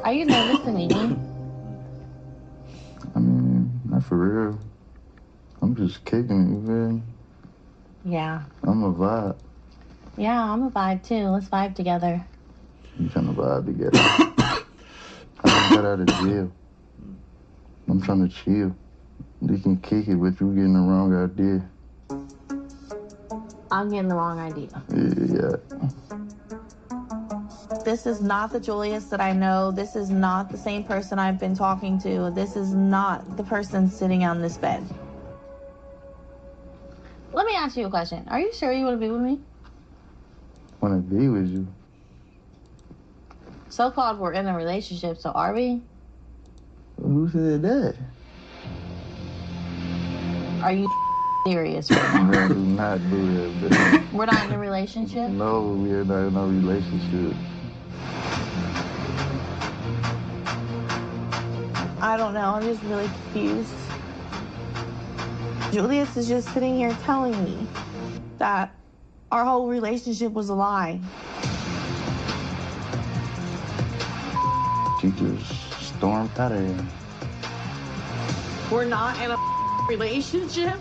Are you nervous to meet me? I mean, not for real. I'm just kicking it, you feel me? Yeah. I'm a vibe. Yeah, I'm a vibe too. Let's vibe together. You trying to vibe together? I just got out of jail. I'm trying to chill. You can kick it, but you getting the wrong idea. I'm getting the wrong idea. Yeah. This is not the Julius that I know. This is not the same person I've been talking to. This is not the person sitting on this bed. Let me ask you a question. Are you sure you want to be with me? Want to be with you? So-called we're in a relationship, so are we? Who said that? Are you serious right now? Man, do not do that, man. We're not in a relationship? No, we are not in a relationship. I don't know. I'm just really confused. Julius is just sitting here telling me that our whole relationship was a lie. She just stormed out of here. We're not in a relationship?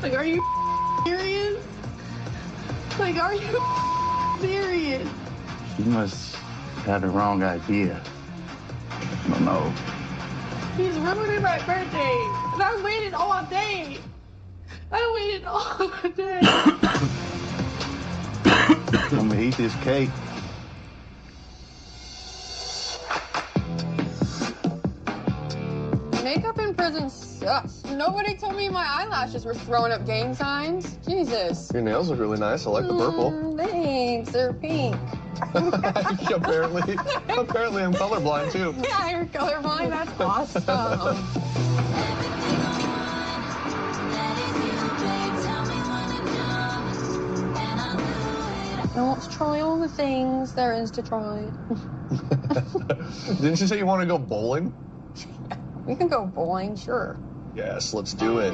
Like, are you serious? Like, are you serious? She must have the wrong idea. I don't know. He's ruining my birthday. And I waited all day. I waited all day. I'm gonna eat this cake. Makeup in prison sucks. Nobody told me my eyelashes were throwing up gang signs. Jesus. Your nails look really nice. I like the purple. Thanks. They're pink. apparently I'm colorblind too. Yeah, you're colorblind. That's awesome. Now let's try all the things there is to try. Didn't you say you want to go bowling? We can go bowling, sure. Yes, let's do it.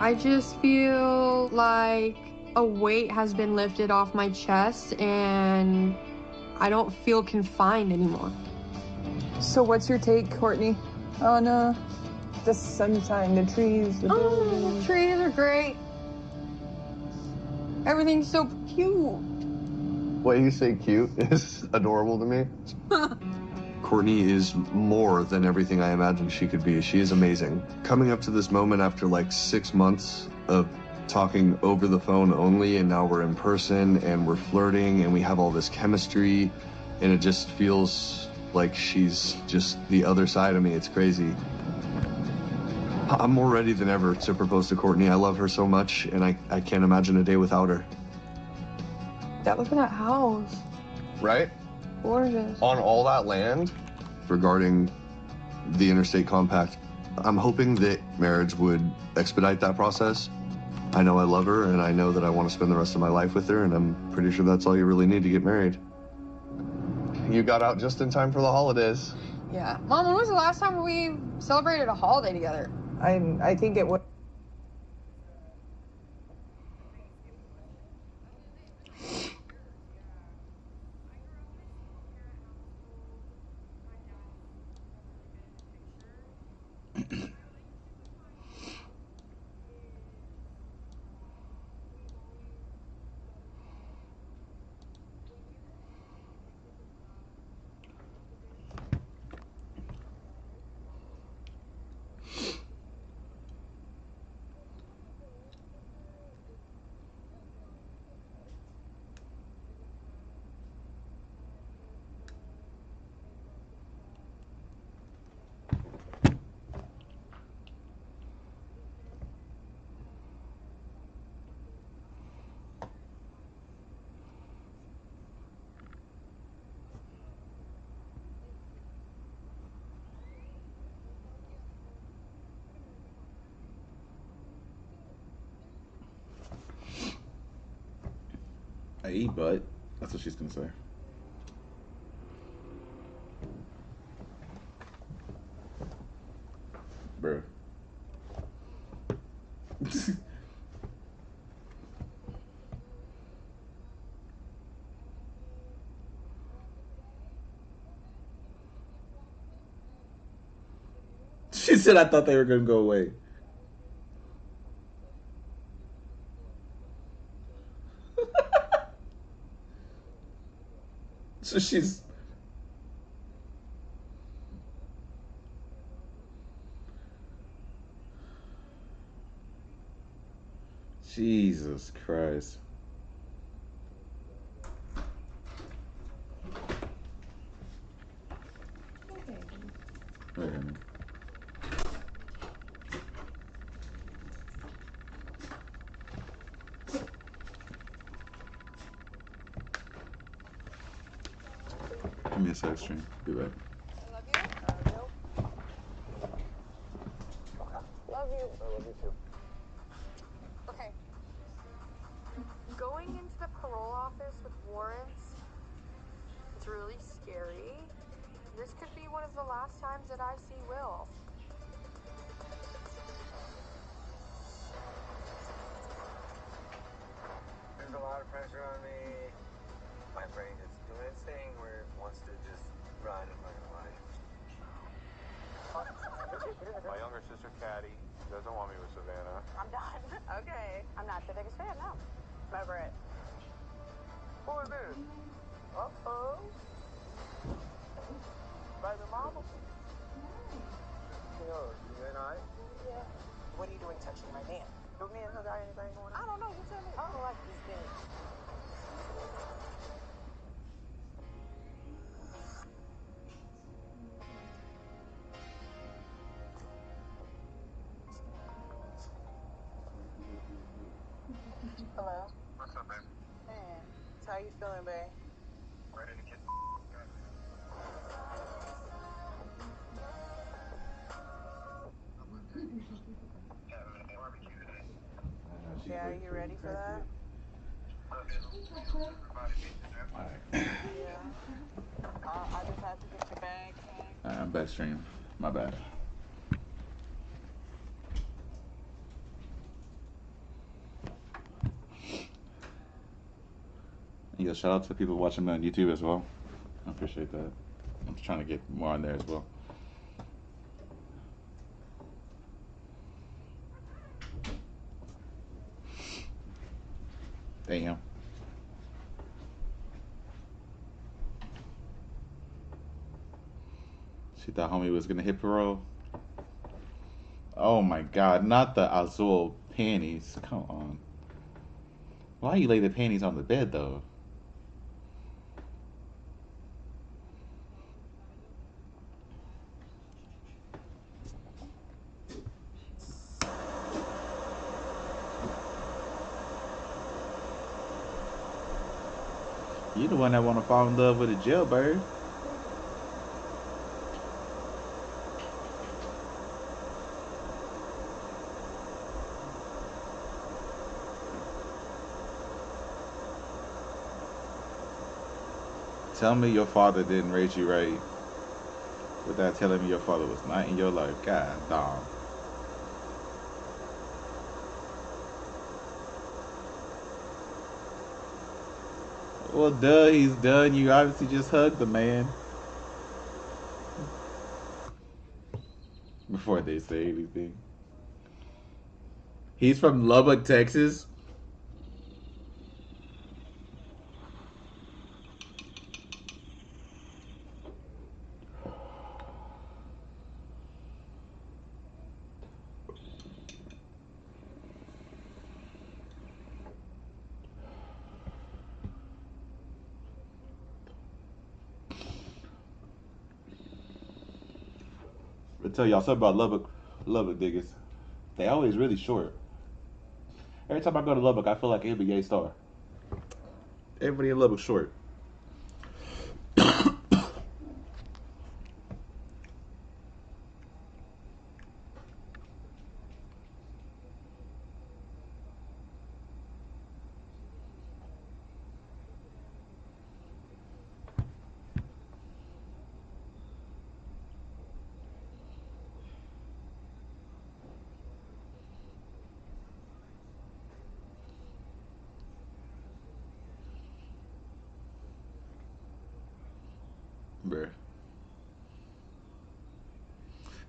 I just feel like a weight has been lifted off my chest and I don't feel confined anymore. So what's your take, Courtney, on the sunshine, the trees, the buildings? The trees are great. Everything's so cute. What you say cute is adorable to me. Courtney is more than everything I imagined she could be. She is amazing. Coming up to this moment after like 6 months of talking over the phone only, and now we're in person and we're flirting and we have all this chemistry, and it just feels like she's just the other side of me. It's crazy. I'm more ready than ever to propose to Courtney. I love her so much, and I can't imagine a day without her. Yeah, look at that house. Right? Gorgeous. On all that land? Regarding the interstate compact, I'm hoping that marriage would expedite that process. I know I love her, and I know that I want to spend the rest of my life with her, and I'm pretty sure that's all you really need to get married. You got out just in time for the holidays. Yeah. Mom, when was the last time we celebrated a holiday together? I think it was. I eat butt. That's what she's gonna say. Bruh. She said, I thought they were gonna go away. So she's. Jesus Christ. Wait a minute. Give me a sec, stream. Be back. Love you. I love you too. Okay. Going into the parole office with warrants, it's really scary. This could be one of the last times that I see Will. There's a lot of pressure on me. My brain is doing its thing where it wants to just run, I'm not gonna lie. My younger sister, Caddy, doesn't want me with Savannah. I'm done. Okay. I'm not your biggest fan, no. I'm over it. Who is this? Uh-oh. Baby mama? You know, you and I. Yeah. What are you doing touching my man? Do me and her got anything going on? I don't know. You tell me. I don't like this thing. Hello? What's up, baby? Man, how you feeling, babe? Ready to get having a barbecue today. Yeah, are you ready for that? Everybody beat the death. Alright. Yeah. I just have to get your bag. I'm back, stream. My bad. Yeah, shout out to people watching me on YouTube as well. I appreciate that. I'm trying to get more on there as well. Damn. She thought homie was gonna hit parole. Oh my god, not the Azul panties. Come on. Why you lay the panties on the bed though? You the one that wanna fall in love with a jailbird. Tell me your father didn't raise you right without telling me your father was not in your life. God damn. Well, duh, he's done. You obviously just hugged the man. Before they say anything. He's from Lubbock, Texas. I tell y'all something about Lubbock niggas. They always really short. Every time I go to Lubbock, I feel like an NBA star. Everybody in Lubbock short. Bruh.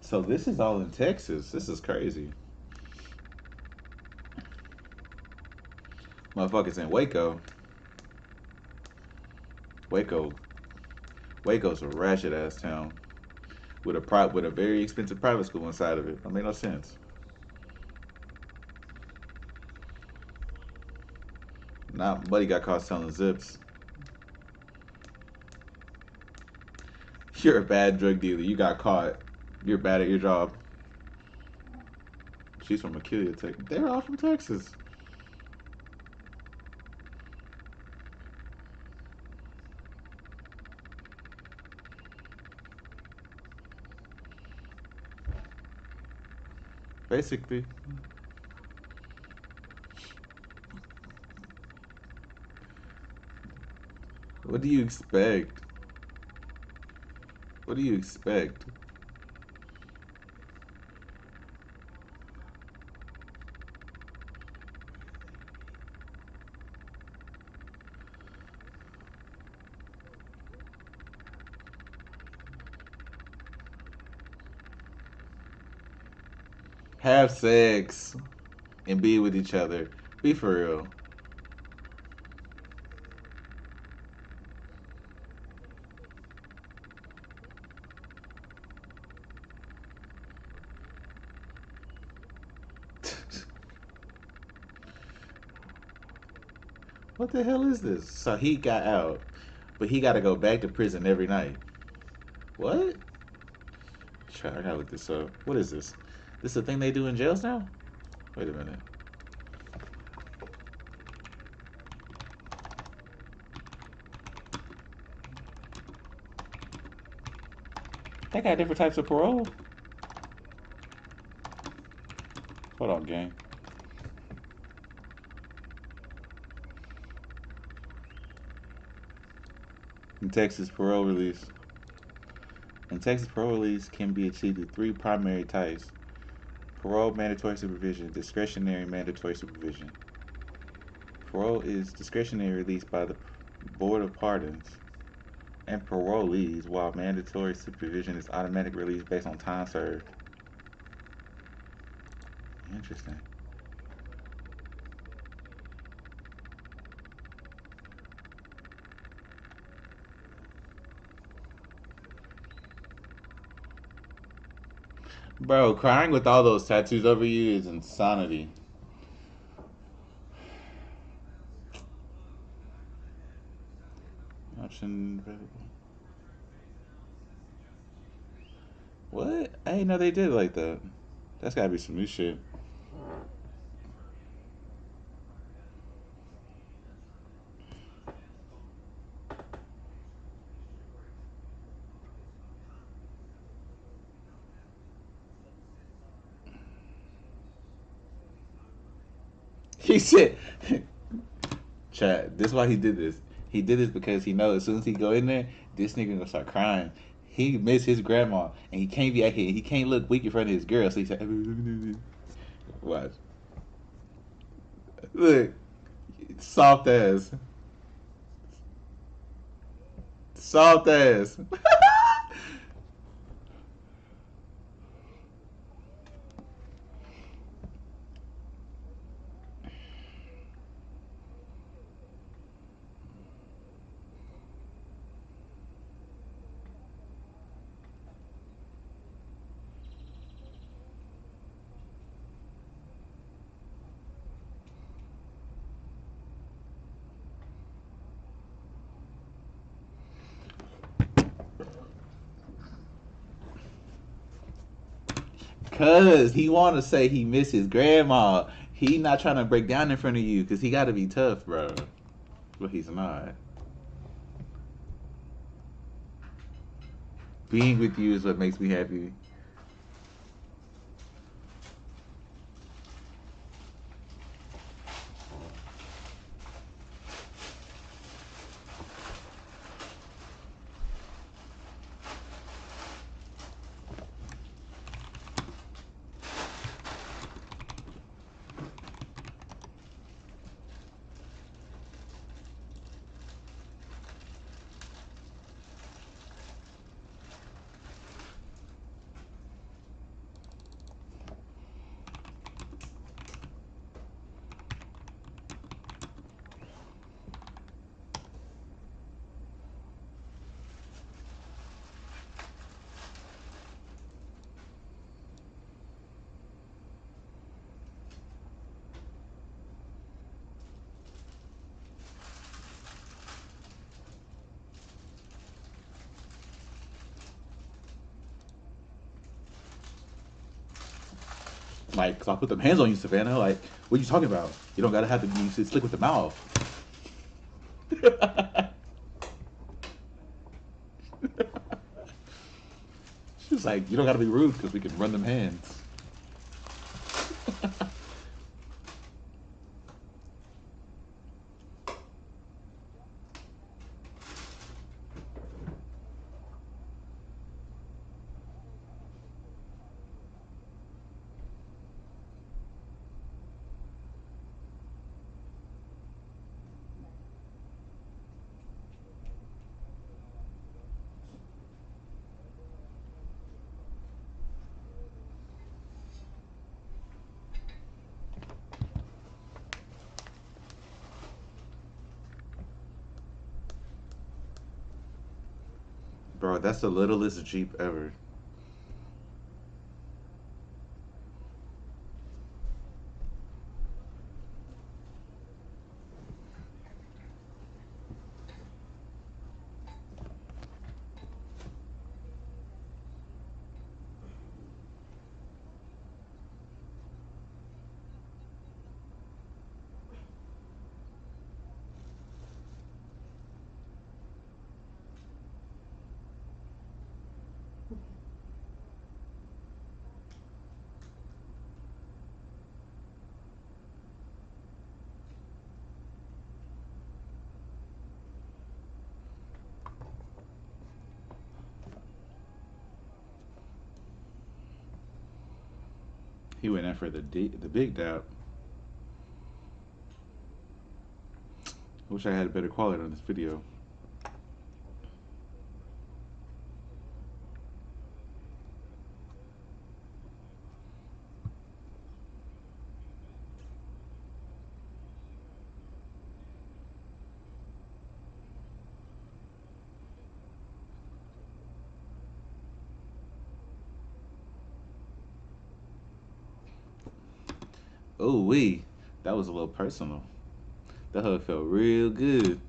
So this is all in Texas. This is crazy. Motherfuckers in Waco. Waco's a ratchet ass town with a very expensive private school inside of it. That made no sense. Not Buddy got caught selling zips. You're a bad drug dealer. You got caught. You're bad at your job. She's from Aquilia, Texas. They're all from Texas. Basically. What do you expect? What do you expect? Have sex and be with each other. Be for real. What the hell is this? So he got out, but he got to go back to prison every night. What? I gotta look this up. What is this? This is a thing they do in jails now? Wait a minute. They got different types of parole. Hold on, gang. In Texas, parole release. In Texas, parole release can be achieved through three primary types: parole, mandatory supervision, discretionary mandatory supervision. Parole is discretionary release by the Board of Pardons and parolees, while mandatory supervision is automatic release based on time served. Interesting. Bro, crying with all those tattoos over you is insanity. Option available. What? I didn't know they did it like that. That's gotta be some new shit. He said, Chad, this is why he did this. He did this because he knows as soon as he go in there, this nigga gonna start crying. He miss his grandma, and he can't be out here. He can't look weak in front of his girl, so he said, watch. Look, soft ass. Soft ass. Cause he want to say he miss his grandma. He not trying to break down in front of you, cause he got to be tough, bro. But he's not. Being with you is what makes me happy. Like, cause I'll put them hands on you, Savannah. Like, what are you talking about? You don't gotta have to be slick with the mouth. She's like, you don't gotta be rude because we can run them hands. Bro, that's the littlest Jeep ever. He went in for the big dab. I wish I had a better quality on this video. Oh wee, that was a little personal. That hug felt real good.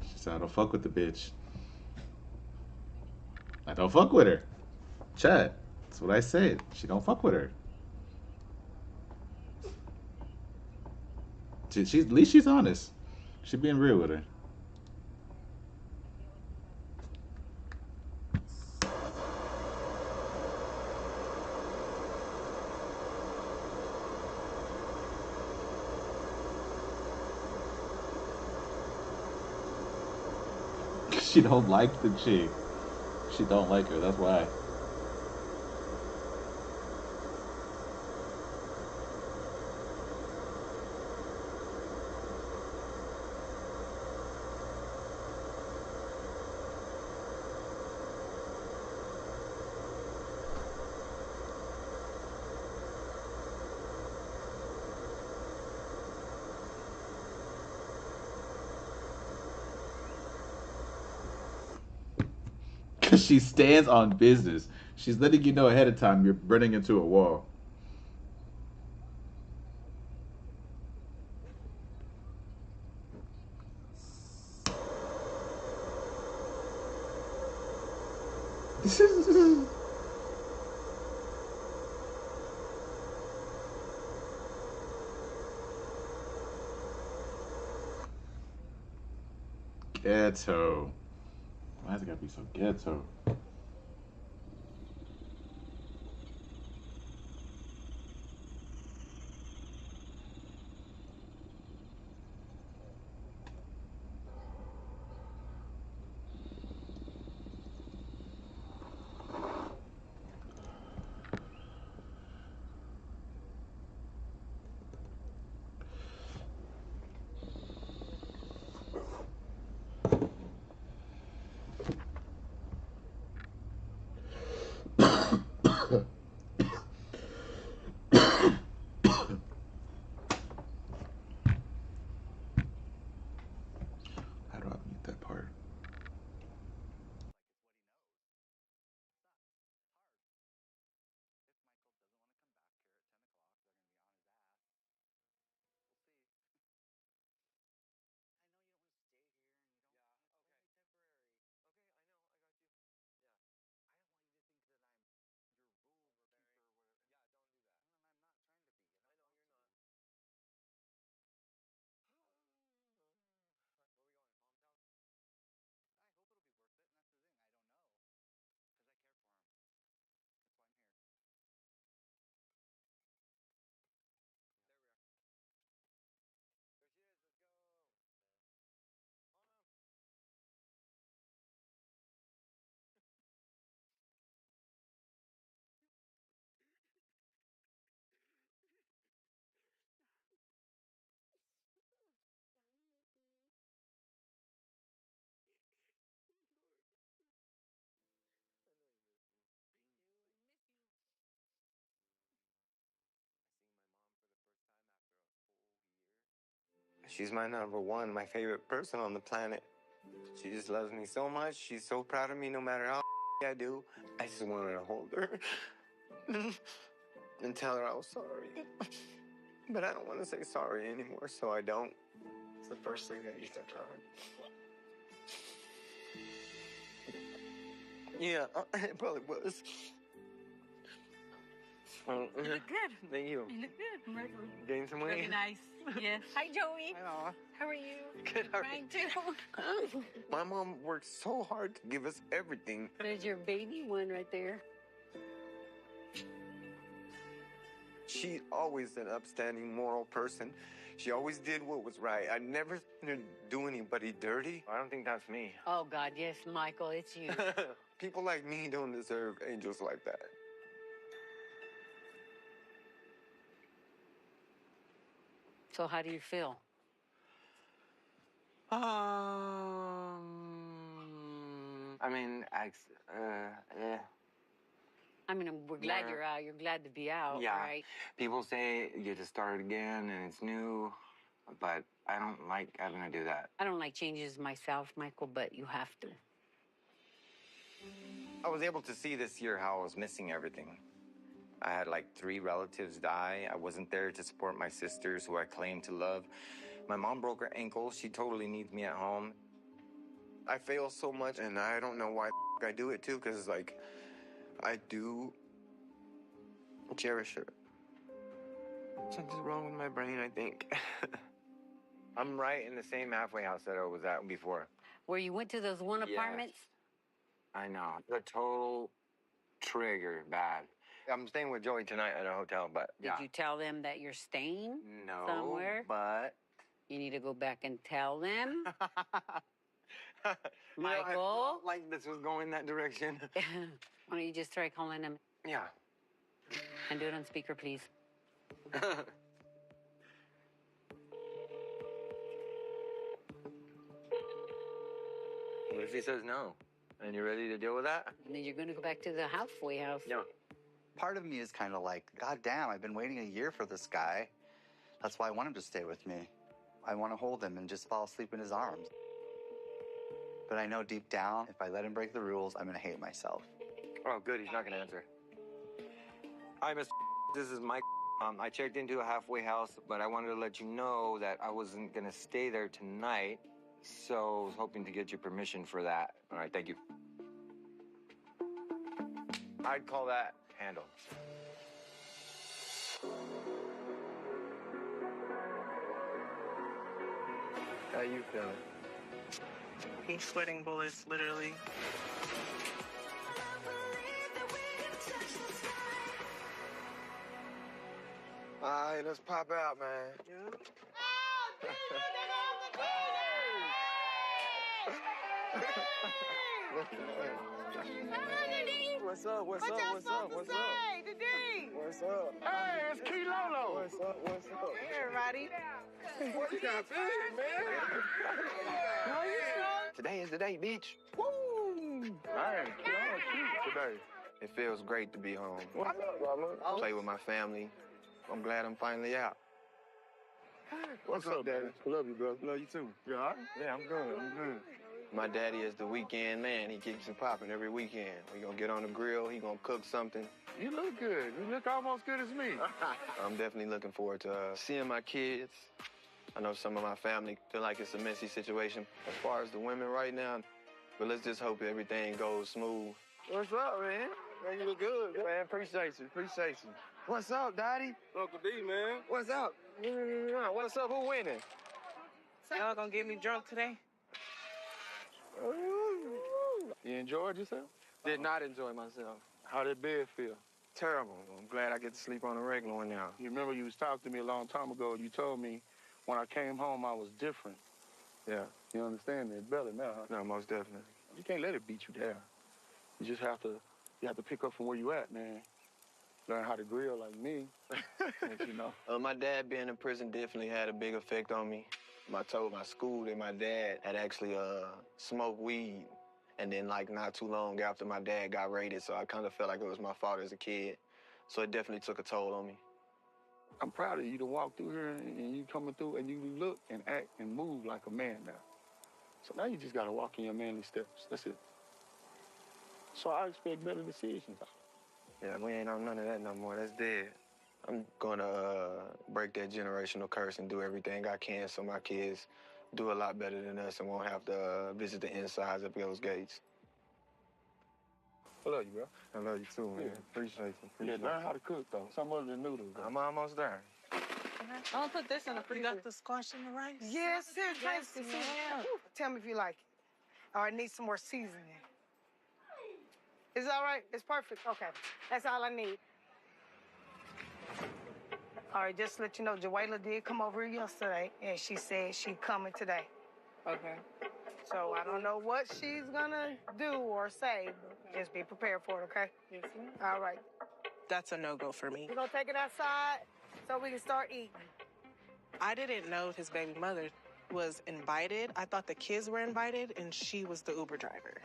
She said, I don't fuck with the bitch. I don't fuck with her. Chad, that's what I said. She don't fuck with her. At least she's honest. She being real with her. She don't like the chick. She don't like her. That's why. Because she stands on business. She's letting you know ahead of time you're running into a wall. Ghetto. Why's it gotta be so ghetto? How do I mute that part? She's my number one, my favorite person on the planet. She just loves me so much. She's so proud of me no matter how I do. I just wanted to hold her and tell her I was sorry. But I don't want to say sorry anymore, so I don't. It's the first thing that you said, Robin. Yeah, it probably was. You look good. Thank you. You look good, Michael. Gain some weight? Very nice. Yes. Hi, Joey. Hi, How are you? Good. I'm fine, too. My mom worked so hard to give us everything. There's your baby one right there. She's always an upstanding, moral person. She always did what was right. I never seen her do anybody dirty. I don't think that's me. Oh, God, yes, Michael, it's you. People like me don't deserve angels like that. So how do you feel? I mean, I mean, we're glad Yeah. you're out. You're glad to be out, yeah. right? People say you get to start again and it's new, but I don't like having to do that. I don't like changes myself, Michael, but you have to. I was able to see this year how I was missing everything. I had like 3 relatives die. I wasn't there to support my sisters who I claimed to love. My mom broke her ankle. She totally needs me at home. I fail so much, and I don't know why I do it too, because like, I do cherish her. Something's wrong with my brain, I think. I'm right in the same halfway house that I was at before. Where you went to those one Yes. apartments? I know. The total trigger, bad. I'm staying with Joey tonight at a hotel, but Did you tell them that you're staying No, somewhere? but... You need to go back and tell them. You know, Michael? I felt like this was going that direction. Why don't you just try calling them Yeah. and do it on speaker, please? What if he says no? And you're ready to deal with that? And then you're going to go back to the halfway house. Yeah. Part of me is kind of like, God damn, I've been waiting a year for this guy. That's why I want him to stay with me. I want to hold him and just fall asleep in his arms. But I know deep down, if I let him break the rules, I'm going to hate myself. Oh, good. He's not going to answer. Hi, Mr. This is Mike. I checked into a halfway house, but I wanted to let you know that I wasn't going to stay there tonight. So I was hoping to get your permission for that. All right, thank you. I'd call that handled. How you feeling? He's sweating bullets, literally. All right, let's pop out, man. Yeah. What's up? What's up? What's up? What's up? What's up? Hey, it's Key Lolo. What's up? What's up? Hey, everybody. What you got, man? Today is the day, bitch. Woo! Man, y'all cute today. It feels great to be home. What's up, brother? Play with my family. I'm glad I'm finally out. What's up, Daddy? Love you, bro. Love you, too. You all right? Yeah, I'm good. I'm good. My daddy is the weekend man. He keeps it popping every weekend. We gonna get on the grill. He gonna cook something. You look good. You look almost good as me. I'm definitely looking forward to seeing my kids. I know some of my family feel like it's a messy situation as far as the women right now, but let's just hope everything goes smooth. What's up, man? Man, you look good, man. Appreciate you. Appreciate you. What's up, Daddy? Uncle D, man. What's up? What's up? Who winning? Y'all gonna get me drunk today? You enjoyed yourself? Did not enjoy myself. How did bed feel? Terrible. I'm glad I get to sleep on a regular one now. You remember you was talking to me a long time ago. You told me when I came home I was different. Yeah. You understand me? It's better now, huh? No, most definitely. You can't let it beat you down. You just have to pick up from where you at, man. Learn how to grill like me. You know. My dad being in prison definitely had a big effect on me. I told my school that my dad had actually smoked weed. And then, like, not too long after my dad got raided, so I kind of felt like it was my fault as a kid. So it definitely took a toll on me. I'm proud of you to walk through here and you coming through and you look and act and move like a man now. So now you just got to walk in your manly steps. That's it. So I expect better decisions. Yeah, we ain't on none of that no more. That's dead. I'm gonna break that generational curse and do everything I can so my kids do a lot better than us and won't have to visit the insides of those gates. I love you, bro. I love you too, man. Yeah. Appreciate you. Learn how to cook, though. Some other than noodles. Though. I'm almost there. I'm gonna put this in the freezer. You got the squash and the rice? Yes, sir. Yes, tell me if you like it. Or I need some more seasoning. Is it all right? It's perfect. Okay. That's all I need. All right, just to let you know, Joella did come over here yesterday, and she said she's coming today. Okay. So I don't know what she's gonna do or say. Just be prepared for it, okay? Yes, ma'am. All right. That's a no-go for me. We're gonna take it outside so we can start eating. I didn't know his baby mother was invited. I thought the kids were invited, and she was the Uber driver.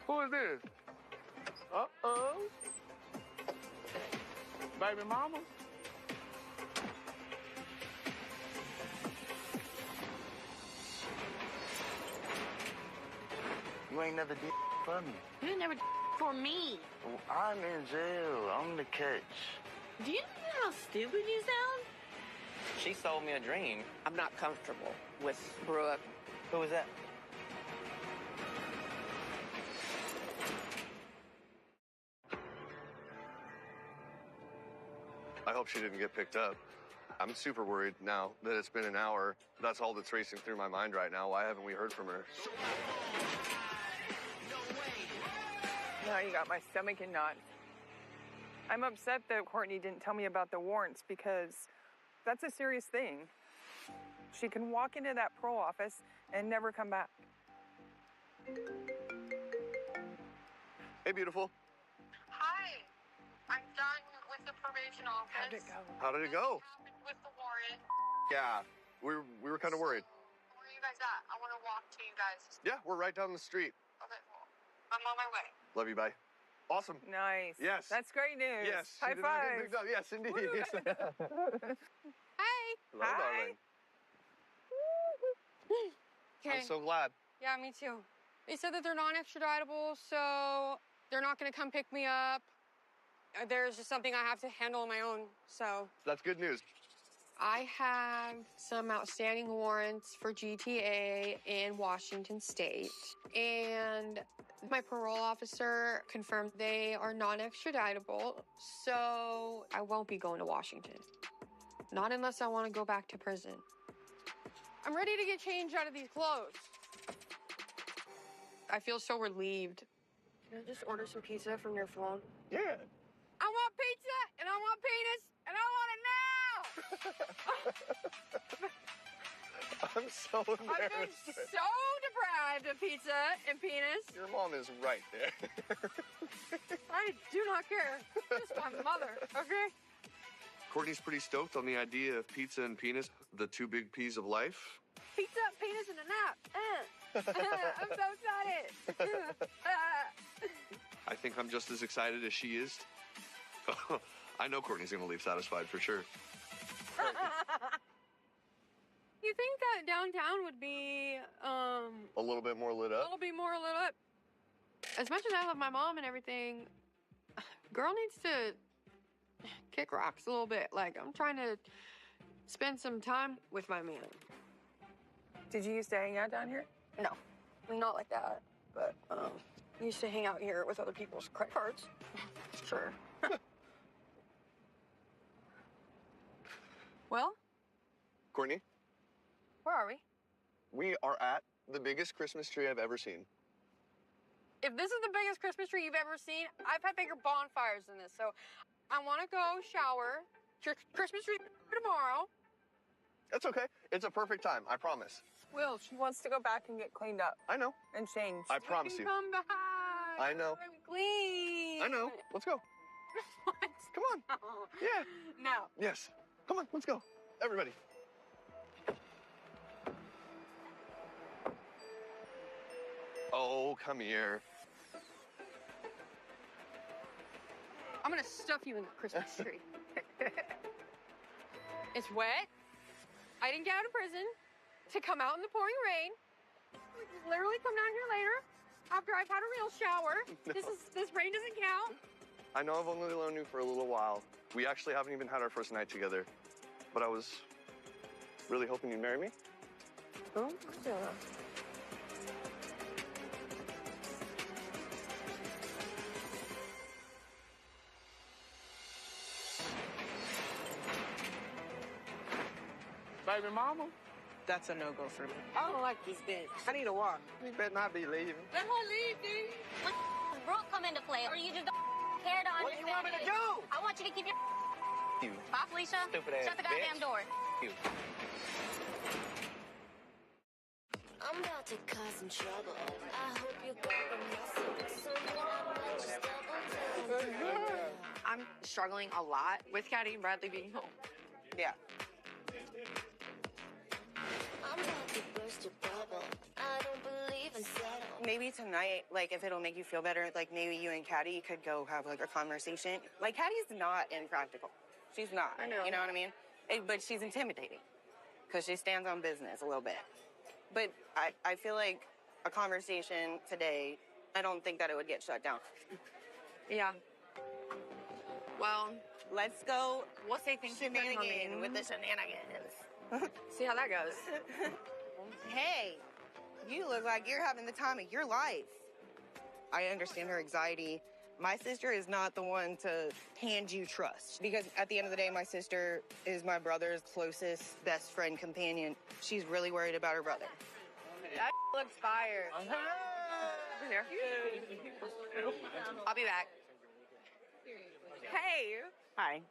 Who is this? Uh-oh. Baby mama? You ain't never did for me. You never did for me. Well, I'm in jail. I'm the catch. Do you know how stupid you sound? She sold me a dream. I'm not comfortable with Brooke. Who was that? I hope she didn't get picked up. I'm super worried now that it's been an hour. That's all that's racing through my mind right now. Why haven't we heard from her? Now you got my stomach in knots. I'm upset that Courtney didn't tell me about the warrants because that's a serious thing. She can walk into that parole office and never come back. Hey, beautiful. Hi. I'm done with the probation office. How'd it go? How did it go? With the warrant. Yeah, we were kind of worried. Where are you guys at? I want to walk to you guys. Yeah, we're right down the street. Okay, cool. I'm on my way. Love you, bye. Awesome. Nice. Yes. That's great news. Yes. High five. Yes, indeed. Hi. Hello, darling. Okay. I'm so glad. Yeah, me too. They said that they're non-extraditable, so they're not going to come pick me up. There's just something I have to handle on my own, so. That's good news. I have some outstanding warrants for GTA in Washington State, and my parole officer confirmed they are non-extraditable, so I won't be going to Washington. Not unless I want to go back to prison. I'm ready to get changed out of these clothes. I feel so relieved. Can I just order some pizza from your phone? Yeah. I want pizza, and I want penis, and I want it now! I'm so embarrassed. I've been so deprived of pizza and penis. Your mom is right there. I do not care. Just my mother, okay? Courtney's pretty stoked on the idea of pizza and penis, the two big P's of life. Pizza, penis, and a nap. I'm so excited. I think I'm just as excited as she is. I know Courtney's gonna leave satisfied for sure. You think that downtown would be, A little bit more lit a up? little bit more lit up? As much as I love my mom and everything, girl needs to kick rocks a little bit. Like, I'm trying to spend some time with my man. Did you used to hang out down here? No, not like that. But, I used to hang out here with other people's credit cards. Sure. Well, Courtney, where are we? we are at the biggest Christmas tree I've ever seen. If this is the biggest Christmas tree you've ever seen, I've had bigger bonfires than this. So I want to go shower. Christmas tree tomorrow. That's okay. It's a perfect time, I promise. Will, she wants to go back and get cleaned up. I know. And changed. I promise you. Come back. I know. I'm clean. I know. Let's go. What? Come on. Yeah. No. Yes. Come on, let's go. Everybody. Oh, come here. I'm going to stuff you in the Christmas tree. It's wet. I didn't get out of prison to come out in the pouring rain. Literally come down here later after I've had a real shower. No. This rain doesn't count. I know I've only known you for a little while. We actually haven't even had our first night together. But I was really hoping you'd marry me. Oh, yeah. Baby mama? That's a no-go for me. I don't like this bitch. I need a walk. You better not be leaving. Let her leave, dude. When Brooke come into play, or you just don't care to understand What do you want me to do? I want you to keep your You. Bye, Felicia. Stupid ass Shut the goddamn bitch. door. You. I'm about to cause some trouble. I hope you got a message. Something I might just double tap. I'm struggling a lot with Caddy and Bradley being home. Yeah. I'm about to burst your bubble. I don't believe in settle. Maybe tonight, like, if it'll make you feel better, like, maybe you and Caddy could go have, like, a conversation. Like, Caddy's not impractical. She's not. I know. You know what I mean? But she's intimidating because she stands on business a little bit. But I feel like a conversation today, I don't think that it would get shut down. Yeah. Well, let's go. We'll say thank you for shenanigan coming. with the shenanigans. See how that goes. Hey, you look like you're having the time of your life. I understand her anxiety. My sister is not the one to hand you trust. Because at the end of the day, my sister is my brother's closest best friend companion. She's really worried about her brother. That looks fire. Here. I'll be back. Hey. Hi.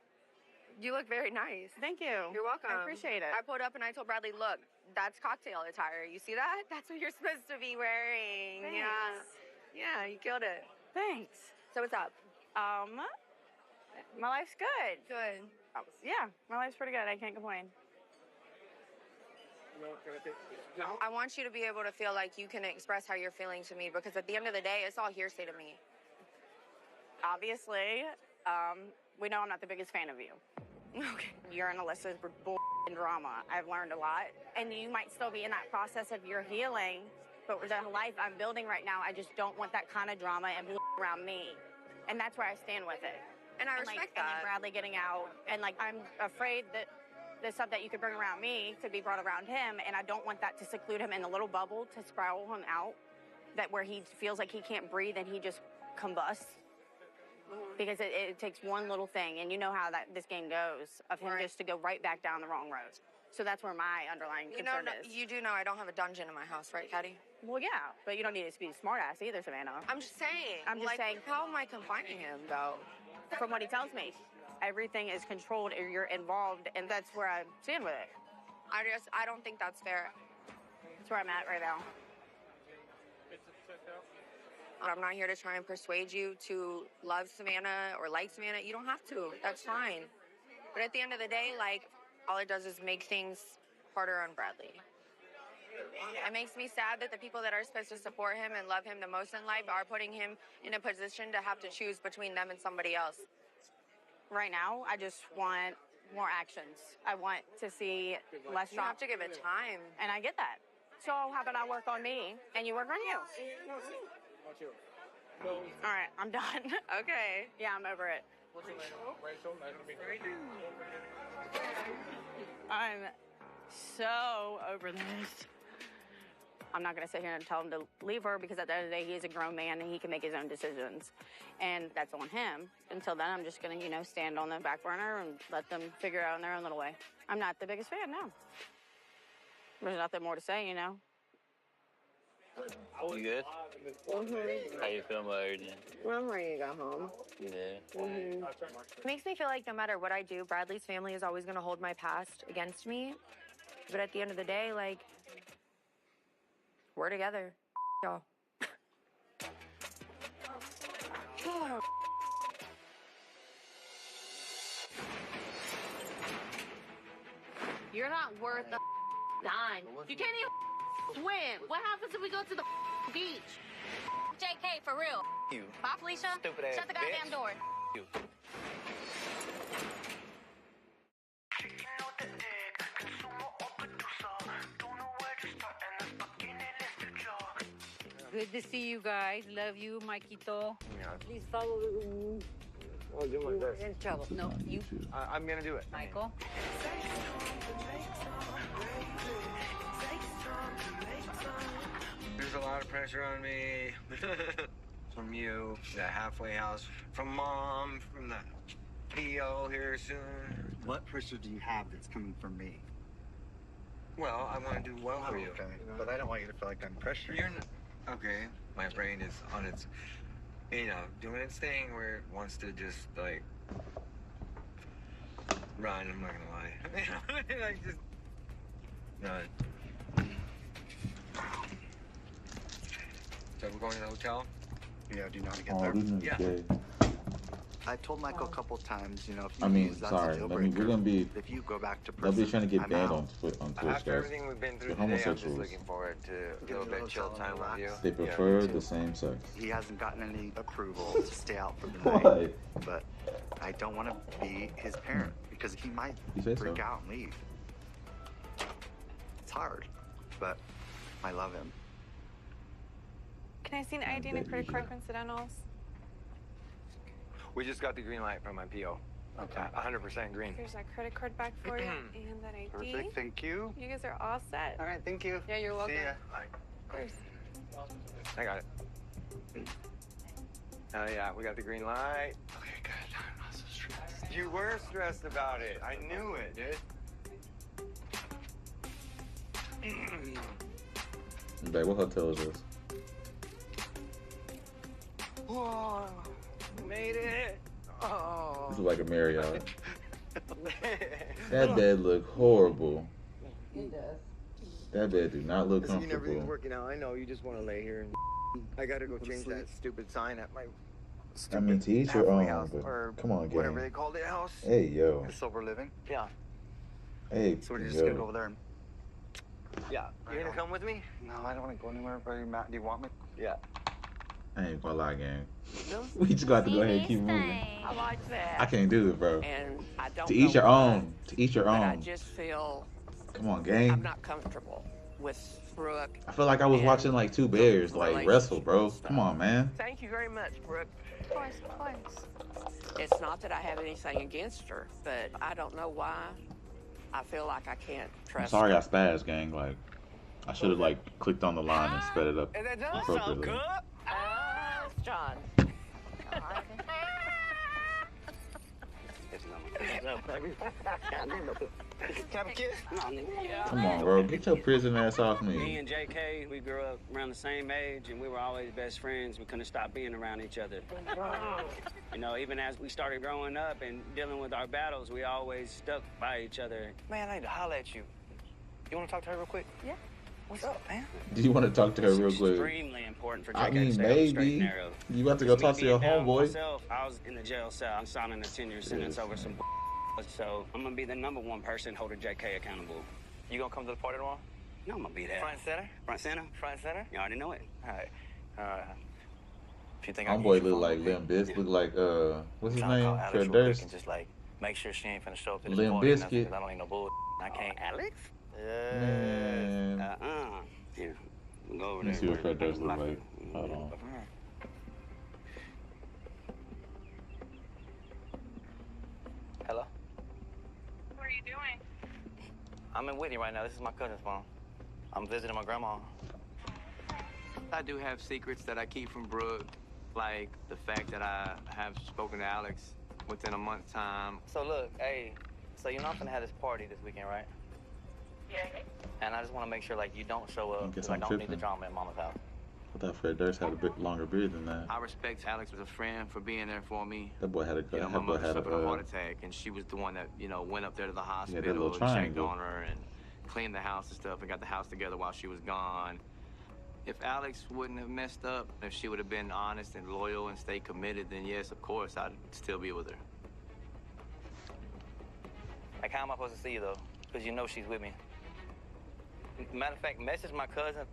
You look very nice. Thank you. You're welcome. I appreciate it. I pulled up and I told Bradley, look, that's cocktail attire. You see that? That's what you're supposed to be wearing. Thanks. Yeah, you killed it. Thanks. So what's up? My life's good. Good. Yeah, my life's pretty good. I can't complain. I want you to be able to feel like you can express how you're feeling to me, because at the end of the day, it's all hearsay to me. Obviously, we know I'm not the biggest fan of you. Okay. You're in Alyssa's bull and drama. I've learned a lot. And you might still be in that process of your healing, but with the life I'm building right now, I just don't want that kind of drama and around me. And that's where I stand with it. And I respect that. And then Bradley getting out. And, like, I'm afraid that the stuff that you could bring around me could be brought around him, and I don't want that to seclude him in a little bubble, to spiral him out, that where he feels like he can't breathe and he just combusts. Because it takes one little thing, and you know how this game goes, of him just to go right back down the wrong road. So that's where my underlying concern is. You do know I don't have a dungeon in my house, right, Caddy? Well, yeah, but you don't need to be smart ass either, Savannah. I'm just saying. I'm just saying. How am I confining him, though? From what he tells me, everything is controlled and you're involved, and that's where I stand with it. I don't think that's fair. That's where I'm at right now. I'm not here to try and persuade you to love Savannah or like Savannah. You don't have to. That's fine. But at the end of the day, like, all it does is make things harder on Bradley. It makes me sad that the people that are supposed to support him and love him the most in life are putting him in a position to have to choose between them and somebody else. Right now, I just want more actions. I want to see less You have to give it time. And I get that. So how about I work on me and you work on you? All right, I'm done. Okay. Yeah, I'm over it. I'm so over this. I'm not going to sit here and tell him to leave her because at the end of the day, he is a grown man and he can make his own decisions. And that's on him. Until then, I'm just going to, stand on the back burner and let them figure it out in their own little way. I'm not the biggest fan, no. There's nothing more to say, You good? Mm-hmm. How you feeling about everything? I'm ready to go home. Yeah. Mm-hmm. It makes me feel like no matter what I do, Bradley's family is always going to hold my past against me. But at the end of the day, like, we're together. Y'all. You're not worth a dime. You can't even swim. What happens if we go to the beach? JK, for real. You. Bye, Felicia. Stupid ass Shut the goddamn bitch. door. You. Good to see you guys. Love you, Maikito. Yeah. Please follow. I'll do my best. You're in trouble. No, you. I'm gonna do it. Michael. There's a lot of pressure on me. From you, the halfway house, from Mom, from the PO here soon. What pressure do you have that's coming from me? Well, I want to do well for you. Okay, but I don't want you to feel like I'm pressuring You're not, okay, my brain is on its, doing its thing where it wants to just, like, run, I'm not gonna lie. Like, just run. So we're going to the hotel? Yeah, do you know how to get Oh, there? this is Yeah. gay. I told Michael a couple times, if you I mean, use, that's sorry. a deal I mean, we're breaker. gonna be. If you go back to They'll prison, be trying to get I'm banned out. on Twitch, After guys. everything we've been through They're today, I'm just homosexuals. looking forward to a Get little a bit little chill chill time and with you. relax. They prefer the same sex. He hasn't gotten any approval to stay out for the Why? night, but I don't want to be his parent because he might You say freak so? out and leave. It's hard, but I love him. Can I see an ID and a credit card coincidentals? We just got the green light from my PO. Okay. 100% green. Here's that credit card back for you and that ID. Perfect, thank you. You guys are all set. All right, thank you. Yeah, you're welcome. See ya. Of course. I got it. Oh yeah, we got the green light. Okay, good. I'm not so stressed. You were stressed about it. I knew it, dude. Babe, what hotel is this? Whoa, made it. Oh. This is like a Marriott. That bed look horrible. It does. That bed do not look Listen, everything's comfortable. working out. I know you just want to lay here and I gotta go change that stupid sign at my I mean, to each your halfway own, house, but or come on, whatever they gang. called it, house. Hey, yo. Sober living? Yeah. Hey, So we're just gonna go yo. over there and... Yeah. You gonna come with me? No, I don't want to go anywhere, but Matt, do you want me? Yeah. I ain't gonna lie, gang. We just got to go ahead and keep moving. I like that. I can't do it, bro. And I don't To each know your why, own. To each your but I own. just feel Come on, gang. I'm not comfortable with Brooke. I feel like I was and watching like two bears like relationship wrestle, bro. stuff. Come on, man. Thank you very much, Brooke. Of course. It's not that I have anything against her, but I don't know why. I feel like I can't I'm trust sorry her. I spazzed, gang. Like, I should have like clicked on the line and sped it up Is that done? appropriately. John. Can I have a kiss? No, nigga. Come on, bro. Get your prison ass off Me me. and JK, we grew up around the same age, and we were always best friends. We couldn't stop being around each other. You know, even as we started growing up and dealing with our battles, we always stuck by each other. Man, I need to holler at you. You want to talk to her real quick? Yeah. What's up, man? Do you want to talk to her real quick? Extremely important for JK I to mean, stay on the straight maybe. and narrow. You about to go talk to your Me being down homeboy? myself, I was in the jail cell. I'm signing a 10-year sentence over some so I'm gonna be the #1 person holding JK accountable. You gonna come to the party tomorrow? No, I'm gonna be there. Front and center? Front center? Front and center? You already know it. All right. If you think I can Homeboy use your look phone, like okay? Limp Bizkit. Look like what's his I'm trying to name? call Alex Fred real quick Durst. and just like make sure she ain't finna show up to this Limp party or nothing, Bizkit. 'cause I don't need no bull. I can't. Alex? Man. Here, we'll go over Let me there. see what Fred Durst look like. Hold on. Hello? What are you doing? I'm in Whitney right now. This is my cousin's mom. I'm visiting my grandma. I do have secrets that I keep from Brooke, like the fact that I have spoken to Alex within a month's time. So look, hey, so you're not gonna have this party this weekend, right? Yeah. And I just want to make sure like you don't show up. guess 'Cause I I'm don't need the tripping. drama in Mama's house. I thought Fred Durst had a bit longer beard than that. I respect Alex as a friend for being there for me. That boy had a You know, my that boy mother had suffered a heart a attack, and she was the one that, you know, went up there to the little hospital and checked triangle. on her and cleaned the house and stuff and got the house together while she was gone. If Alex wouldn't have messed up, if she would have been honest and loyal and stayed committed, then yes, of course, I'd still be with her. Like, how am I supposed to see you, though? Because you know she's with me. Matter of fact, message my cousin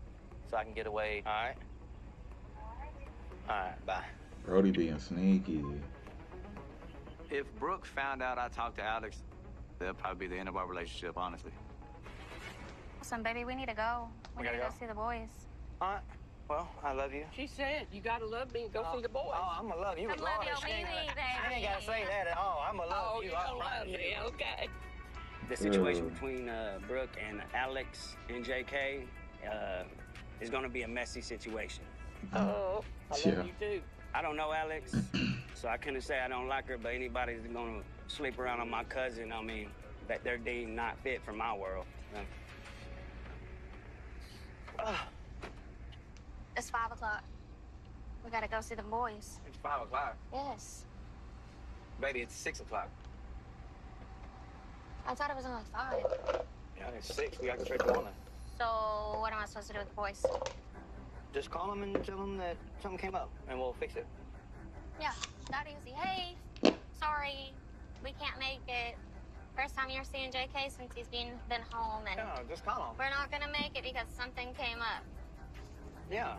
so I can get away, all right? All right, bye. Brody being sneaky. If Brooke found out I talked to Alex, that'd probably be the end of our relationship, honestly. Listen, baby, we need to go. We need to go see the boys. All right. Well, I love you. She said, you gotta love me and go see the boys. Oh, I'm gonna love you I love regardless. your baby, I ain't gotta say that at all. I'm gonna love Oh, you. you I gonna love promise me, you. okay. The situation between Brooke and Alex and JK is gonna be a messy situation. Oh, I love Yeah. you too. I don't know Alex, so I couldn't say I don't like her, but anybody's gonna sleep around on my cousin, I mean, that they're deemed not fit for my world. It's 5 o'clock. We gotta go see the boys. It's 5 o'clock. Yes. Baby, it's 6 o'clock. I thought it was only 5. Yeah, it's 6. We got to straight to morning. So what am I supposed to do with the boys? Just call them and tell them that something came up, and we'll fix it. Yeah, that easy. Hey, sorry, we can't make it. First time you're seeing JK since he's been home, and Yeah, just call them. we're not gonna make it because something came up. Yeah,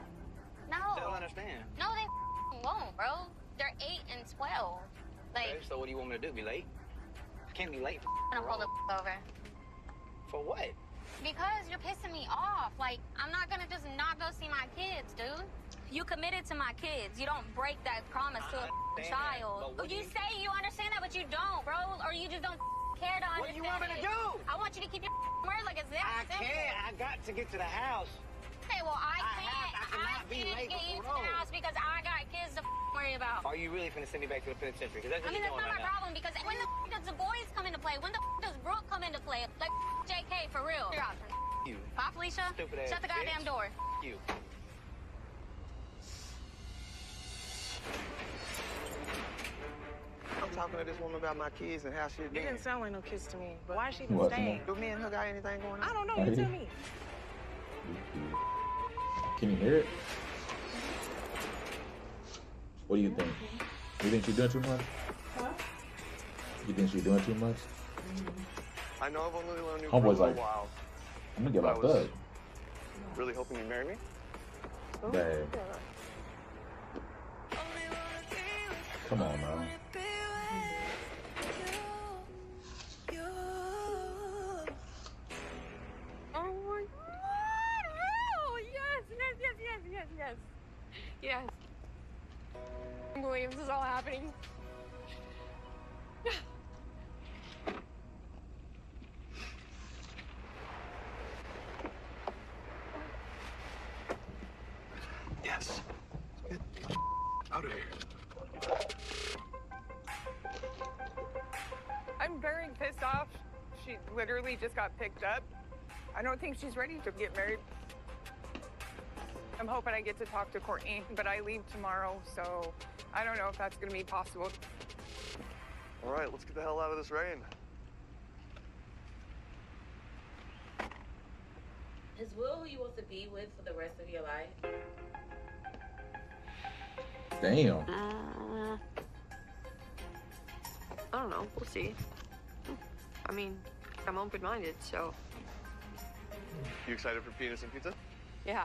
No. they'll understand. No, they won't, bro. They're 8 and 12. Like, Okay, so what do you want me to do? Be late? I can't be late. I'm gonna pull the over. For what? Because you're pissing me off. Like, I'm not gonna just not go see my kids, dude. You committed to my kids. You don't break that promise to a child. but You say you understand that, but you don't, bro. Or you just don't care to understand. What do you want me to it. do? I want you to keep your word like it's that I simple. can't. I got to get to the house. Okay, well, I cannot be can't late get for you to parole. the house because I got kids to worry about. Are you really finna send me back to the penitentiary? Because that's I what mean, you're that's doing not my right now. problem because when the does the boys come into play? When the does Brooke come into play? Like, JK, for real. Your option. You. Bye, Felicia. Stupid ass Shut the goddamn bitch. door. You. I'm talking to this woman about my kids and how she's It doing. didn't sound like no kiss to me. But why is she even What? staying? Do me and her got anything going on? I don't know. Are You you? tell me. Can you hear it? What do you think? You think she's doing too much? Huh? You think she's doing too much? I know I've only known you for a Homeboy's little like, while. I'm gonna get but I locked was up. really hoping you'd marry me. Babe. Come on, man. Oh my God! Oh, yes, yes, yes, yes, yes, yes. Yes. I can't believe this is all happening. Yes. Get out of here. I'm very literally just got picked up. I don't think she's ready to get married. I'm hoping I get to talk to Courtney, but I leave tomorrow, so I don't know if that's gonna be possible. All right, let's get the hell out of this rain. Is Will who you want to be with for the rest of your life? Damn. I don't know. We'll see. I mean, I'm open-minded, so You excited for penis and pizza? yeah.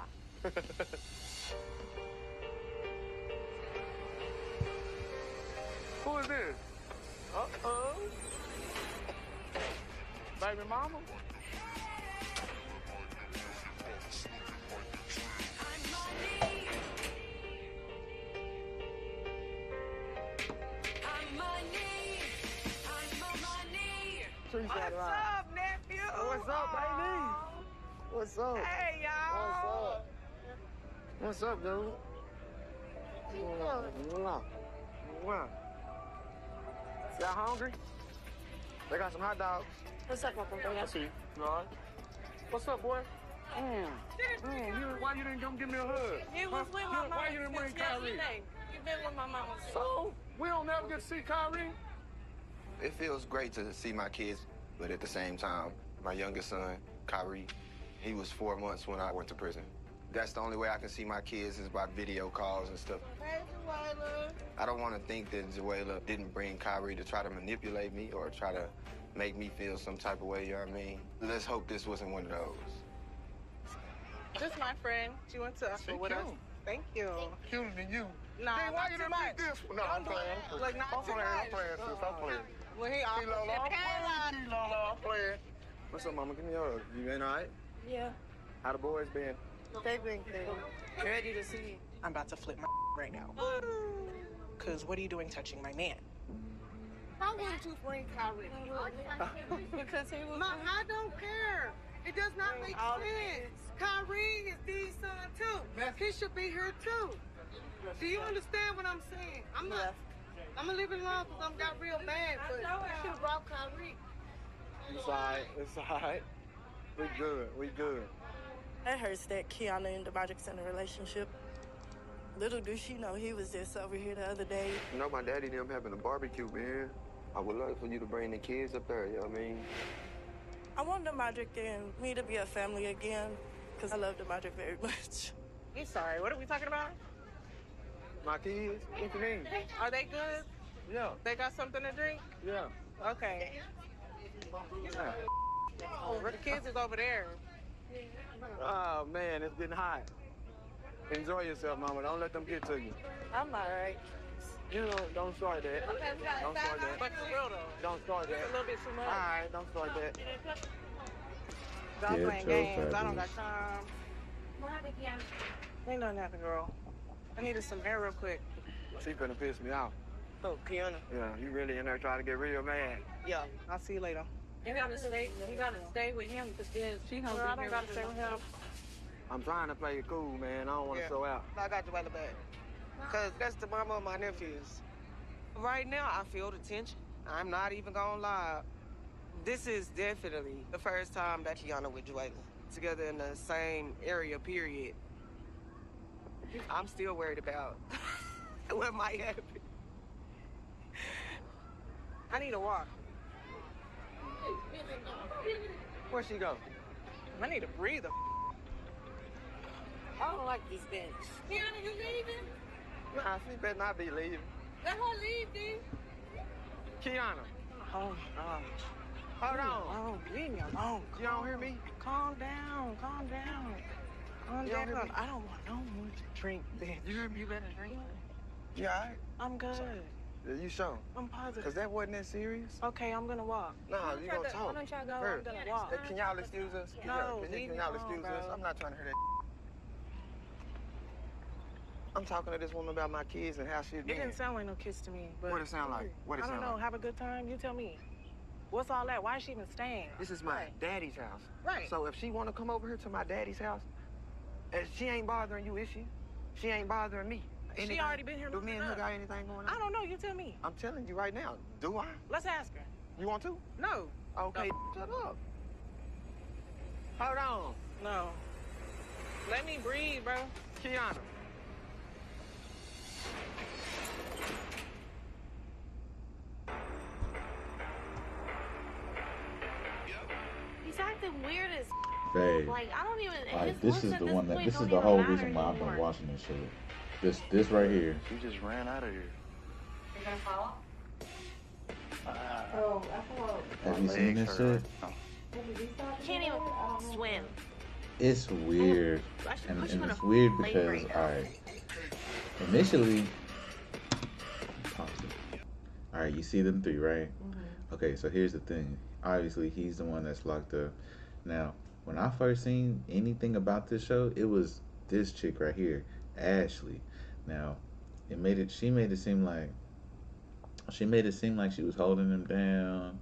Who is this? Uh-oh. Baby mama? What's up, nephew? What's up, baby? What's up? Hey, y'all. What's up, dude? What? Y'all hungry? They got some hot dogs. What's up, Uncle? I see you. All right. What's up, boy? Why you didn't come give me a hug? You was with my mama. Why you didn't bring Kyrie? You been with my mama. So, we don't never get to see Kyrie? It feels great to see my kids, but at the same time, my youngest son, Kyrie, he was 4 months when I went to prison. That's the only way I can see my kids is by video calls and stuff. Hey, Joella. I don't want to think that Joella didn't bring Kyrie to try to manipulate me or try to make me feel some type of way, you know what I mean? Let's hope this wasn't one of those. This is my friend. She went to school with us. Thank you. Cuter than you. Nah, Hey, why not you too didn't much. pick this one? No, I'm playing. Like, not I'm too playing, much. I'm playing, sis. I'm playing. Well, he Key Lola, I'm offered. playing. Key Lola, I'm playing. What's up, mama? Give me a hug. You been all right? Yeah. How the boys been? They've been good. Ready to see. I'm about to flip my right now. Because what are you doing touching my man? Why wouldn't you bring Kyrie? Because he was. Mom, I don't care. It does not make sense. Kyrie is Dee's son too. He should be here too. Do you understand what I'm saying? I'm not. I'm gonna leave it alone because I'm got real mad, but you should have brought Kyrie. It's all right. It's all right. We good. We good. It hurts that Kiana and Demetrius in a relationship. Little do she know he was just over here the other day. You know, my daddy and them having a barbecue, man. I would love for you to bring the kids up there, you know what I mean? I want Demetrius and me to be a family again because I love Demetrius very much. He's sorry. What are we talking about? My kids? What you mean? Are they good? Yeah. They got something to drink? Yeah. Okay. Yeah. Oh, the kids is over there. Oh, man, it's getting hot. Enjoy yourself, mama. Don't let them get to you. I'm all right. You know, don't start that. Okay, we got Don't start that. But for real, though. Don't start that. It's a little bit too much. All right, don't start that. Y'all Yeah, playing Joe games. I don't fabulous. got time. Ain't nothing happened, girl. I needed some air real quick. She finna piss me off. Oh, Kiana. Yeah, you really in there trying to get real mad. Yeah, I'll see you later. You gotta stay with him because she gonna Girl, I be don't here. gotta stay with him. I'm trying to play it cool, man. I don't want to show out. I got Joella back. Because that's the mama of my nephews. Right now, I feel the tension. I'm not even gonna lie. This is definitely the first time that Kiana with Joella together in the same area, period. I'm still worried about what might happen. I need a walk. Where'd she go? I need a breather. I don't like these things. Kiana, you leaving? Nah, she better not be leaving. Let her leave, D. Kiana. Oh, Hold on. oh, leave me alone. You don't hear me? Calm down, calm down. Calm You don't hear down. me? I don't want no more to drink, bitch. You better drink. You all right? I'm good. Yeah, you sure? I'm positive. Because that wasn't that serious? Okay, I'm gonna walk. Nah, you gonna talk. Why don't y'all go? Her. I'm gonna walk. Hey, can y'all excuse us? No, can leave me y'all alone, excuse us? bro. I'm not trying to hear that. I'm talking to this woman about my kids and how she's It been. didn't sound like no kiss to me. But What it sound like? What it I don't sound know. like? Have a good time. You tell me. What's all that? Why is she even staying? This is my daddy's house. Right. So if she want to come over here to my daddy's house, she ain't bothering you, is she? She ain't bothering me. She already been here Do me and her got anything going on? I don't know. You tell me. I'm telling you right now. Do I? Let's ask her. You want to? No. Okay, shut up. Hold on. No. Let me breathe, bro. Kiana. He's acting weird as Babe. like I don't even. Like, his this looks is at the this one that point this is don't the even whole matter reason why I've been anymore. watching this shit. This right here. She just ran out of here. You're gonna follow? Oh, I thought. Have you seen this shit? Can't even swim. It's weird, I should and push him in it's a weird lake because right now. alright, initially, alright, you see them three, right? Okay, so here's the thing. Obviously, he's the one that's locked up. Now, when I first seen anything about this show, it was this chick right here, Ashley. Now, she made it seem like she was holding him down,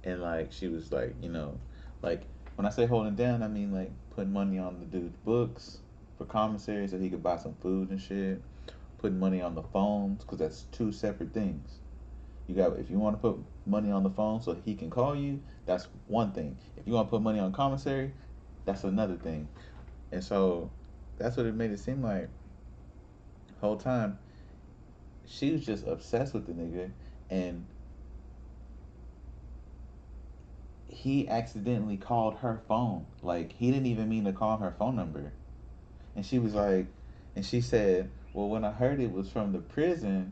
and like she was like, you know, like when I say holding down, I mean like putting money on the dude's books for commissary so he could buy some food and shit. Putting money on the phones, because that's two separate things. You got, if you want to put money on the phone so he can call you, that's one thing. If you want to put money on commissary, that's another thing. And so that's what it made it seem like. The whole time, she was just obsessed with the nigga, and he accidentally called her phone. Like, he didn't even mean to call her phone number. And she was like, and she said, well, when I heard it was from the prison,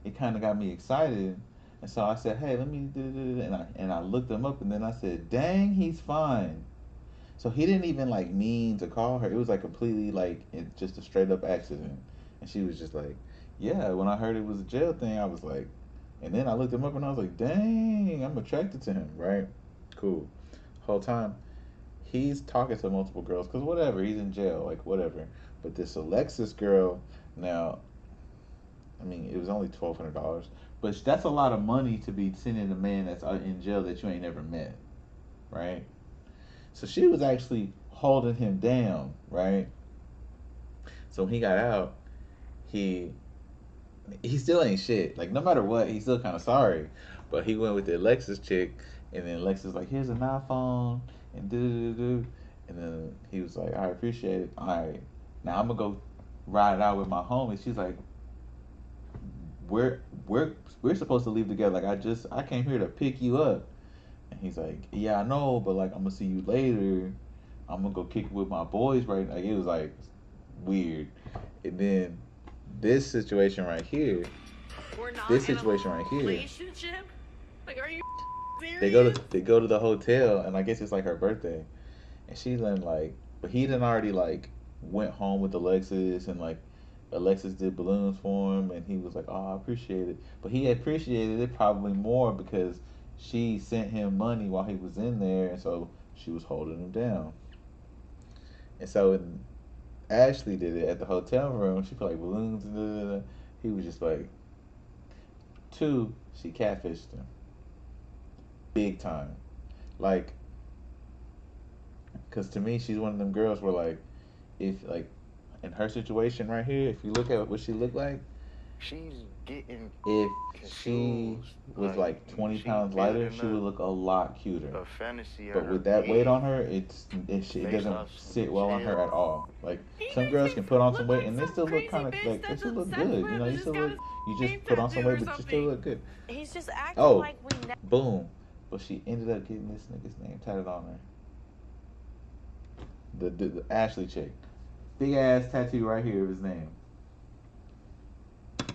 it kind of got me excited. And so I said, hey, let me do it. And I looked him up, and then I said, dang, he's fine. So he didn't even like mean to call her. It was like completely like just a straight up accident. And she was just like, yeah, when I heard it was a jail thing, I was like, and then I looked him up and I was like, dang, I'm attracted to him, right? Cool. Whole time, he's talking to multiple girls, because whatever, he's in jail, like whatever. But this Alexis girl, now, I mean, it was only $1,200, but that's a lot of money to be sending a man that's in jail that you ain't never met, right? So she was actually holding him down, right? So when he got out, he still ain't shit. Like, no matter what, he's still kind of sorry. But he went with the Alexis chick, and then Alexis was like, here's an iPhone, and do. And then he was like, I appreciate it. All right, now I'm going to go ride it out with my homie. She's like, we're supposed to leave together. Like, I came here to pick you up. And he's like, yeah, I know, but like, I'm going to see you later. I'm going to go kick it with my boys right now. Like, it was like weird. And then this situation right here, We're not this in a situation right here, relationship? Like, are you serious? they go to the hotel, and I guess it's like her birthday. And she then like, but he done already like went home with Alexis, and like Alexis did balloons for him, and he was like, oh, I appreciate it. But he appreciated it probably more because she sent him money while he was in there, and so she was holding him down. And so Ashley did it at the hotel room. She put like balloons and he was just like, two, she catfished him. Big time. Like, because to me, she's one of them girls where like, if like, in her situation right here, if you look at what she looked like, she's getting if she was like 20 pounds lighter, she would look a lot cuter. A fantasy. But with that weight on her, it doesn't sit well on her at all. Like, some girls can put on some weight and they still look kind of like, they still look good. You know, you just put on some weight, but you still look good. He's just acting Oh, like we never. boom. But she ended up getting this nigga's name tatted on her. The Ashley chick. Big ass tattoo right here of his name.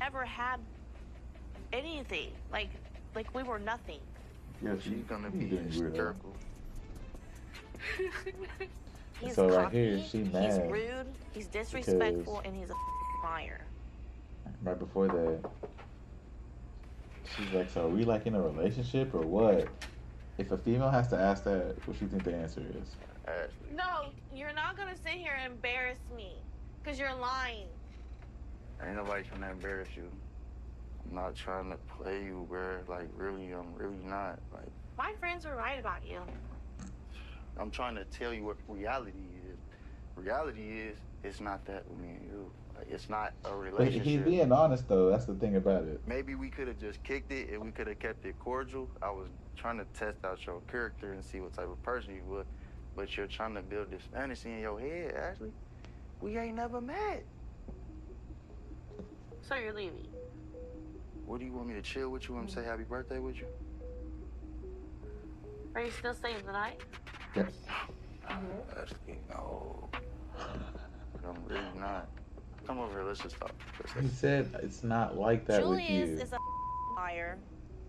Never had anything. Like we were nothing. Yeah, she's gonna be hysterical. He's So right cocky, here, she mad. He's rude. He's disrespectful, and he's a liar. Right before that, she's like, so are we like in a relationship or what? If a female has to ask that, what do you think the answer is? No, you're not gonna sit here and embarrass me, cause you're lying. Ain't nobody trying to embarrass you. I'm not trying to play you, bro. Like, really, I'm really not. Like, My friends were right about you. I'm trying to tell you what reality is. Reality is, it's not that with me and you. Like, it's not a But relationship. he's being honest though. That's the thing about it. Maybe we could have just kicked it and we could have kept it cordial. I was trying to test out your character and see what type of person you would. But you're trying to build this fantasy in your head, Ashley. We ain't never met. So you're leaving? What do you want me to chill with you and say happy birthday with you? Are you still staying the night? Yes. Ashley, no. I'm really not. Come over here, let's just talk. He said it's not like that with you. Julius is a liar.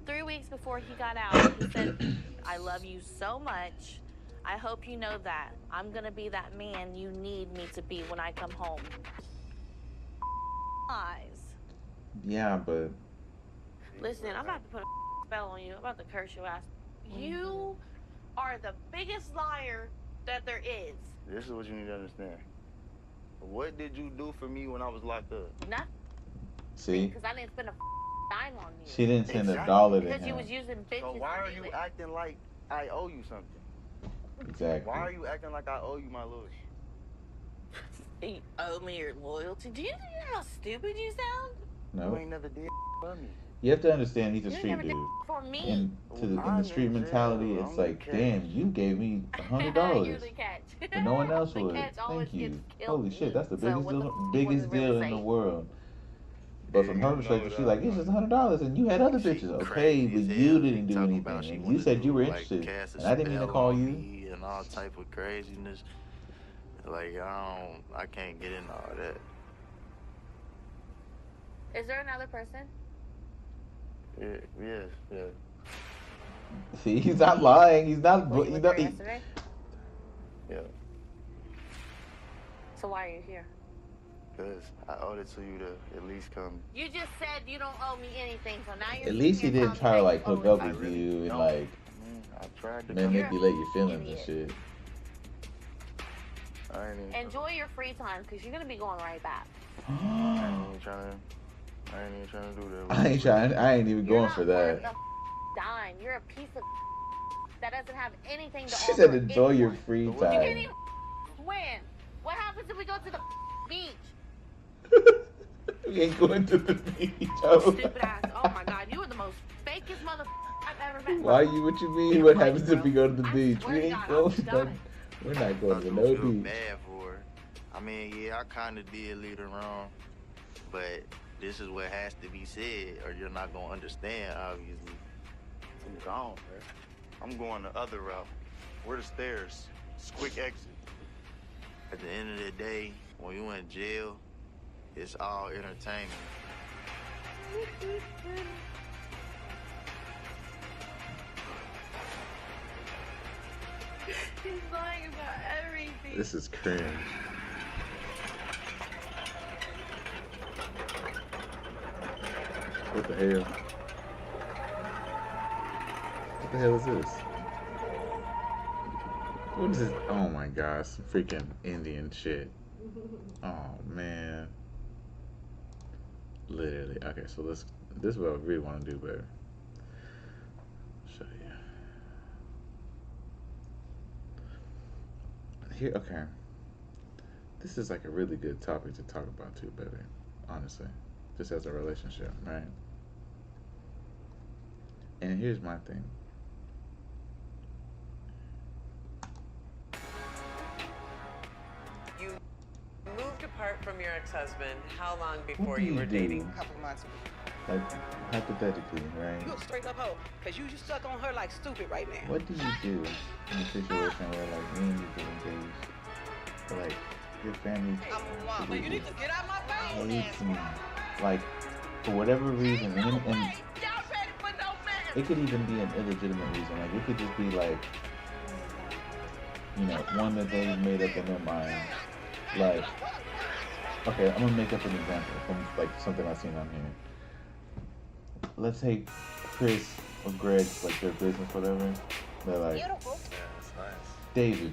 3 weeks before he got out, he said, I love you so much. I hope you know that. I'm gonna be that man you need me to be when I come home. Lies. Yeah, but Listen, I'm about to put a spell on you. I'm about to curse your ass. You are the biggest liar that there is. This is what you need to understand. What did you do for me when I was locked up? Nothing. see, Because I didn't spend a dime on you. she didn't send $1 to Because you him. was using bitches. So why are you anyway. acting like I owe you something? Exactly. Why are you acting like I owe you my loyalty? You owe me your loyalty. Do you know how stupid you sound? No. You ain't never did for me. You have to understand he's a You street never did dude. for me. And in the street mentality, it's like, damn, you gave me You're $100. the catch. But no one else The would. catch always Thank you. gets killed Holy shit, that's the So what the biggest f- what deal does it in the say? world. But from her perspective, she's like, it's just $100, and you had other bitches. Okay, but you didn't do anything, and you said you were interested, and I didn't mean to call you. And all type of craziness. Like I can't get into all that. Is there another person? Yes. See, he's not lying. He's not. Were you He's with not her yesterday? Yeah. So why are you here? Because I owed it to you to at least come. You just said you don't owe me anything, so now you're At least he sitting here didn't try to telling me like that you hook owe up me. with you and don't. like I tried to manipulate your feelings and shit. I ain't even Enjoy your free time, because you're going to be going right back. I ain't even trying to do that. I ain't even going for Worth that. a dime. You're a piece of that doesn't have anything to She offer. said enjoy your anyone. free You can't time. even win. What happens if we go to the beach? We ain't going to the beach. Oh. Stupid ass. Oh my god, you are the most fakest mother I've ever met. Why you? What you mean? What happens if we go to the beach? swear We to ain't God, going. I'm done. We're not going to I no don't feel beach. bad for her. I mean, yeah, I kind of did lead her wrong, but this is what has to be said, or you're not gonna understand. Obviously, I'm gone, bro. I'm going the other route. Where the stairs? It's quick exit. At the end of the day, when you in jail, it's all entertainment. He's lying about everything. This is cringe. What the hell? What the hell is this? What is this? Oh my gosh, some freaking Indian shit. Oh man. Literally. Okay, so this is what I really want to do better. Show you. Here, okay. This is like a really good topic to talk about too, baby. Honestly. Just as a relationship, right? And here's my thing. You moved apart from your ex-husband how long What before do you you were do? dating? A couple months ago. Like, hypothetically, right? You a straight up hoe, because you stuck on her like stupid right now. What do you do in a situation where, like, me and you get engaged, but, like, your family I'm a woman. You need to get out my face. hates me? Like, for whatever reason, and it could even be an illegitimate reason. Like, it could just be, like, you know, one that they made up in their mind. Like, okay, I'm gonna make up an example from, like, something I've seen on here. Let's say Chris or Greg's, like, their business, whatever. They're like, Beautiful. Yeah, that's nice. David,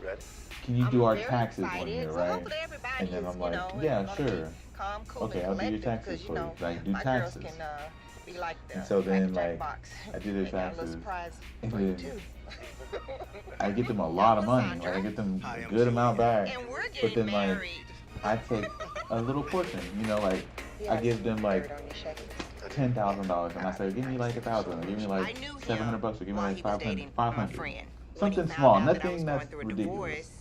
Ready? can you do I'm our very taxes one excited. year, So right? hopefully everybody And then is, I'm like, you know, yeah, gonna sure. be calm, cool, Okay, and I'll do your collected, taxes because, for you you. know, Like, do my taxes. girls can be like the And so then, Black like, box. I do their They got a little taxes, surprise and for you, then too. I get them a lot of money. Like, I get them a good amount back. And we're But getting then, like, married. I take a little portion. You know, like I give them like $10,000, and I say, give me like 1,000, or give me like $700, or give me like 500. Something small, nothing that's ridiculous.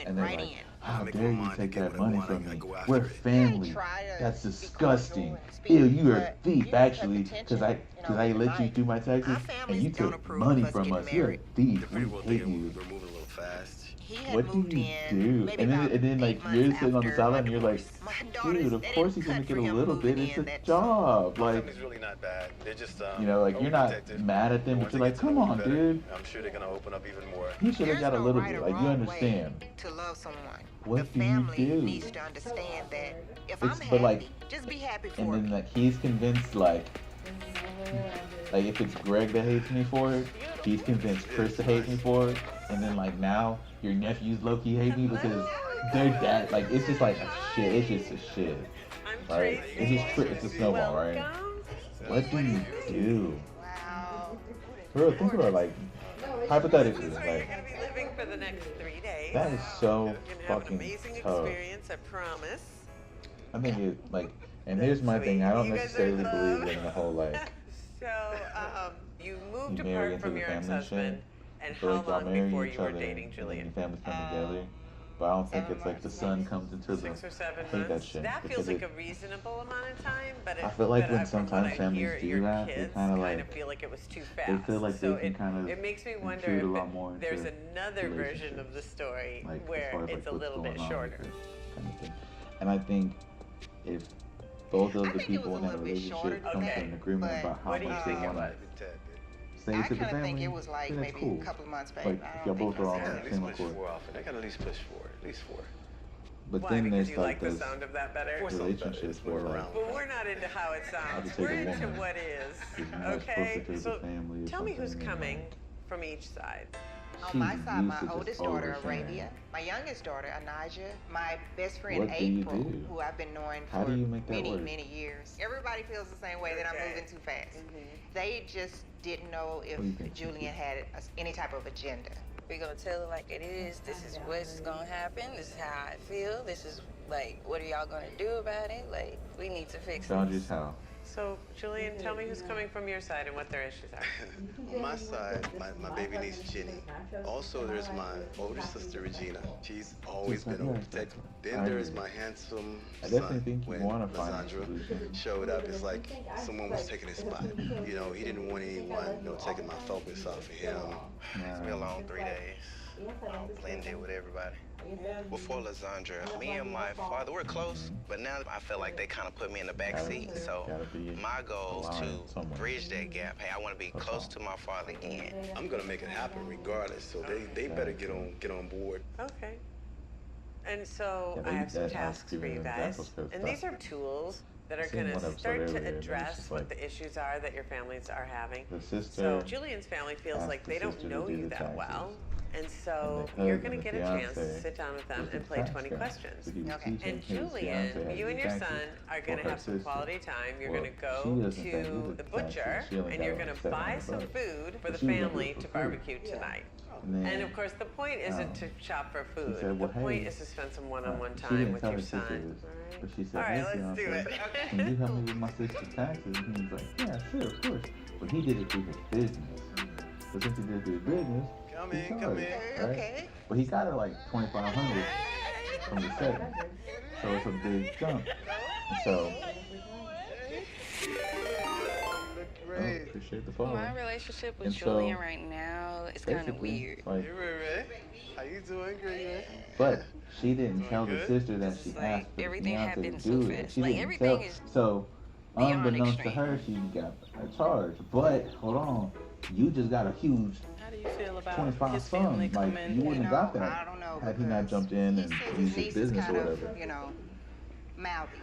And they're like, how dare you take that money from me? We're family. That's disgusting. Ew, you're a thief, actually, because I let you do my taxes, and you took money from us. You're a thief. We hate you. What do you do? And then like you're sitting on the sideline and you're like, dude, of course he's gonna get a little bit. It's a job. Like, It's really not bad. They're just you know, like you're not mad at them, but you're like, come on, dude. I'm sure they're gonna open up even more. He should have got a little bit. Like, you understand. To love someone. What do you do? Needs to understand that if I'm But like, happy, just be happy for and me. then like he's convinced like if it's Greg that hates me for it, he's convinced Chris to hate me for it, and then like now your nephews low-key hate me because their dad, like, it's just like a shit. It's just a shit, right? It's a snowball, right? What do you do? For real, think about it, like hypothetically, You're like gonna be living for the next 3 days. that is so You're gonna have an fucking amazing tough. experience, I promise. I think it like, and here's my thing. I don't necessarily believe in the whole like So, you moved you marry apart into from the your family ex-husband, shit. and So, how like, y'all long marry before each you were other, dating and Julian? your families come together. But I don't think it's like the son comes into the. 6 or 7 I hate that months. shit. That because feels like it- a reasonable amount of time, but I feel like but when from what sometimes I families hear, do your that, they kids kind of kind like of feel like it was too fast. they feel like so they can kind of it makes me wonder intrude a if lot more there's into another version of the story like, as where far as, it's like, a what's little bit going on shorter. with it, kind of thing. And I think if both of the people in that relationship come to an agreement about how much they want to stay to the family, think it was like then that's maybe cool. a couple of months, babe. Like, I if don't y'all think both are on it was the At same least push accord. 4 often. They gotta at least push 4. At least 4. But Why? then Because there's you like like the this sound of that better? relationships where like But we're not into how it sounds. to take We're a into woman what is. is more Okay? closer to the So family or tell me who's something, and, coming like, from each side. On she my side, my used to just oldest daughter, overshare. Arabia, my youngest daughter, Anijah, my best friend, What do you April, do? who I've been knowing How for do you make that many, work? many years. Everybody feels the same way that I'm moving too fast. They just didn't know if What do you think? Julian had any type of agenda. We're gonna tell it like it is. This is what's gonna happen. This is how I feel. This is like, what are y'all gonna do about it? Like, we need to fix it. Boundaries how? So, Julian, tell me who's coming from your side and what their issues are. On my side, my baby niece Jenny. Also, there's my older sister Regina. She's always been overprotective. Then there's my handsome I definitely son. think you When want to find a Lysandra solution. showed up, it's like someone was taking his spot. You know, he didn't want anyone, taking my focus off of him. It's been a long 3 days. Blended with everybody. Before Lysandra, me and my father were close, but now I feel like they kind of put me in the back seat. So my goal is to bridge that gap. Hey, I want to be close to my father again. I'm gonna make it happen regardless. So they better get on board. Okay. And so Yeah, I have some that has tasks to for be you an guys. example of And stuff. these are tools that are Seen going one to episode start to earlier, and it was address just what like the issues are that your families are having. the sister So Julian's family feels asked like the they don't sister to know do you the that taxes. well. And so And the you're going to husband, get the a chance to fiancé, sit down with them was the and play tax 20 guy. questions. So he was Okay. teaching And his Julian, fiancé how to you do and your taxes son are for going to her have some sister. quality time. You're Well, going to she go doesn't pay to either the taxes. butcher She only and got you're like going to buy some $700. food for the But she was looking family for to food. barbecue tonight. And then, And of course, the point isn't to shop for food. said, well, the point hey, is to spend some one-on-one she time didn't with tell your her sister son. this, but she said, All right, hey, let's do fiancé, it. can you help me with my sister's taxes? And he was like, yeah, sure, of course. But he did it through his business. But since he did it through his business, Come he in, charged, right? But he got her like $2,500 from the set. So it's a big jump. And so, appreciate the follow. My relationship with And so, Julian right now is kind of basically, weird. like, Hey, Ray. How you doing, Greg? but she didn't tell the good? sister that she asked for the everything fiancé happened to so do it. fast. She Like, didn't everything tell. is So, beyond unbeknownst to extreme. her, she got a charge. But hold on, you just got a huge How do you feel about 25 his sum. family Like, coming? you wouldn't have got I that don't know, had he not jumped in and His used his niece is business or kind of, whatever. mouthy.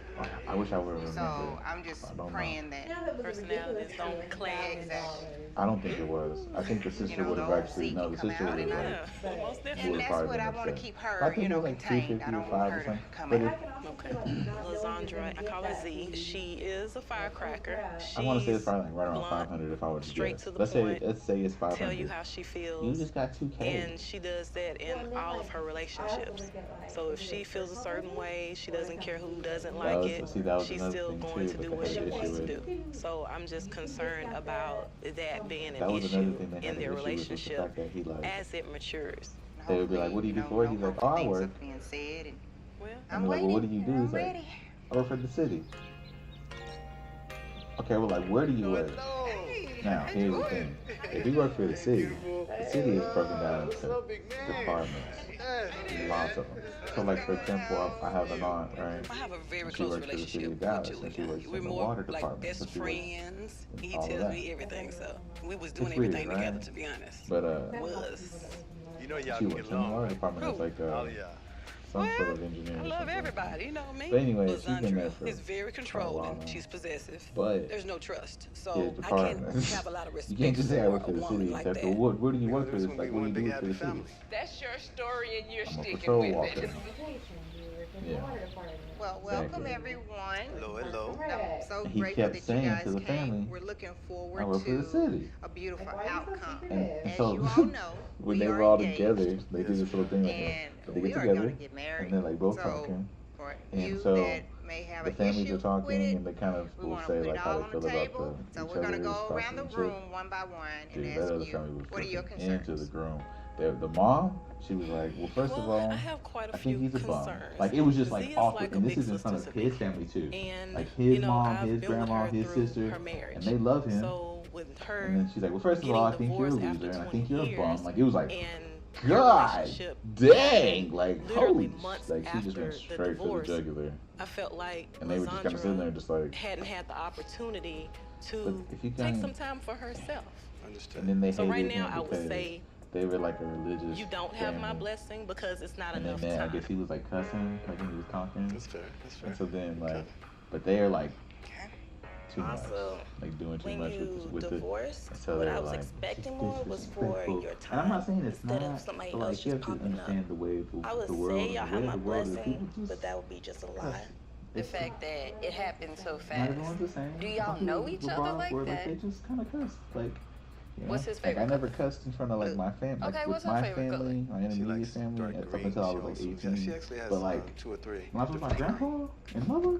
I wish I would have remembered. So I'm just I don't praying know. that Personalities don't clash. exactly. I don't think it was. I think the sister would have actually, no, the sister would have like, Most And would have that's probably what been I want to upset. keep I her, think it was like contained. I 250 or don't want 5 her or to something. come But out. Lysandra, I call her Z. She is a firecracker. I want to say it's probably like right around blunt, 500 if I were to straight guess. to the Let's point, say it's 500. tell you how she feels. You just got 2K. And she does that in all of her relationships. So if she feels a certain way, she doesn't care who doesn't like it. She's still going to do what she wants to do. So I'm just concerned about that being an issue in their relationship as it matures. They would be like, what do you do for it? He's like, oh, I work. Well, And they're like, well, what do you do? He's like, I work for the city. Okay, well, like, where do you work? Now, here's the thing. If you work for the city is broken down into departments. Lots of them. So, like, for example, I have an aunt, right? I have a very She close works for the city relationship of with Dallas, Julie. and she works We're in the more water like department. best So she works friends. in He all of tells that. me everything. So we was It's doing weird, everything right? together, to be honest. But, You know y'all she can works get in the along, water right? department. It's like, Oh, yeah. some sort of engineer. I or love something. everybody, you know me. But anyway, she's been there Lysandra for is very quite a controlling. while now. She's possessive. But there's no trust. his So I can't department. have a lot of You respect can't just say I for work a for the woman city. like Except that. for where do you work for this? Like, what do you do for the city? That's your story and you're I'm a sticking patrol with walker. it. Yeah. Well, welcome Exactly. everyone. Hello, hello. I'm so And he grateful kept that you saying guys to the came. family, We're looking I forward work for the to city. a beautiful outcome. And As so, you all know, when we they are were all engaged, together, they do this little thing like and that. They we get are together, going to get married. and they're like both So, talking. for And you so that may have the an families issue are talking, with it, and they kind of we will want to say put like it how all they on the feel table. about So each we're going to other's go around the relationship. room one by one and Dude, that ask other you, family was what are your freaking concerns? into the groom. The mom, she was like, well, first of all, I have quite a I think few he's a bum. concerns. Like, it was just Z like is awkward. like a And this big is in front of sister to his me. family too. And, Like his you know, mom, I've his been with grandma, her his through sister, her marriage. and they love him. So with her And then she's like, well, first of all, I think you're a getting loser, divorced and I after think you're a 20 bum. years, Like, it was like, and God relationship dang, like, literally holy, months like, she just after went the straight for the divorce, jugular. I felt like And they were just kind of sitting there just like, hadn't had the opportunity But to if you take can- some time for herself. Understood. and then they So hated right him now, I would because say they were like a religious you don't have my family. blessing because it's not And enough then I time. guess he was like cussing, like when he was talking. That's fair. That's fair. And so then like, but they are like too much, Also, like doing too when much you with divorce, and so what they're I was like, expecting "This more is was for disrespectful." your And I'm not time saying it's instead not, of somebody but else like you just have to popping up. understand the way I the would world, say y'all the have way my the world is. blessing, People just but that would be just a lie. The fact that it happened so not fast. everyone's the same. Do y'all Some know people each were other brought up like where, that? They just kind of cuss, like. You know? What's his Like, favorite I never cussed in front of like my family, like Okay, with what's her my favorite color? family, my intermediate family, up until I was like 18. She actually has But like, two or three. when I was with my grandpa and mother,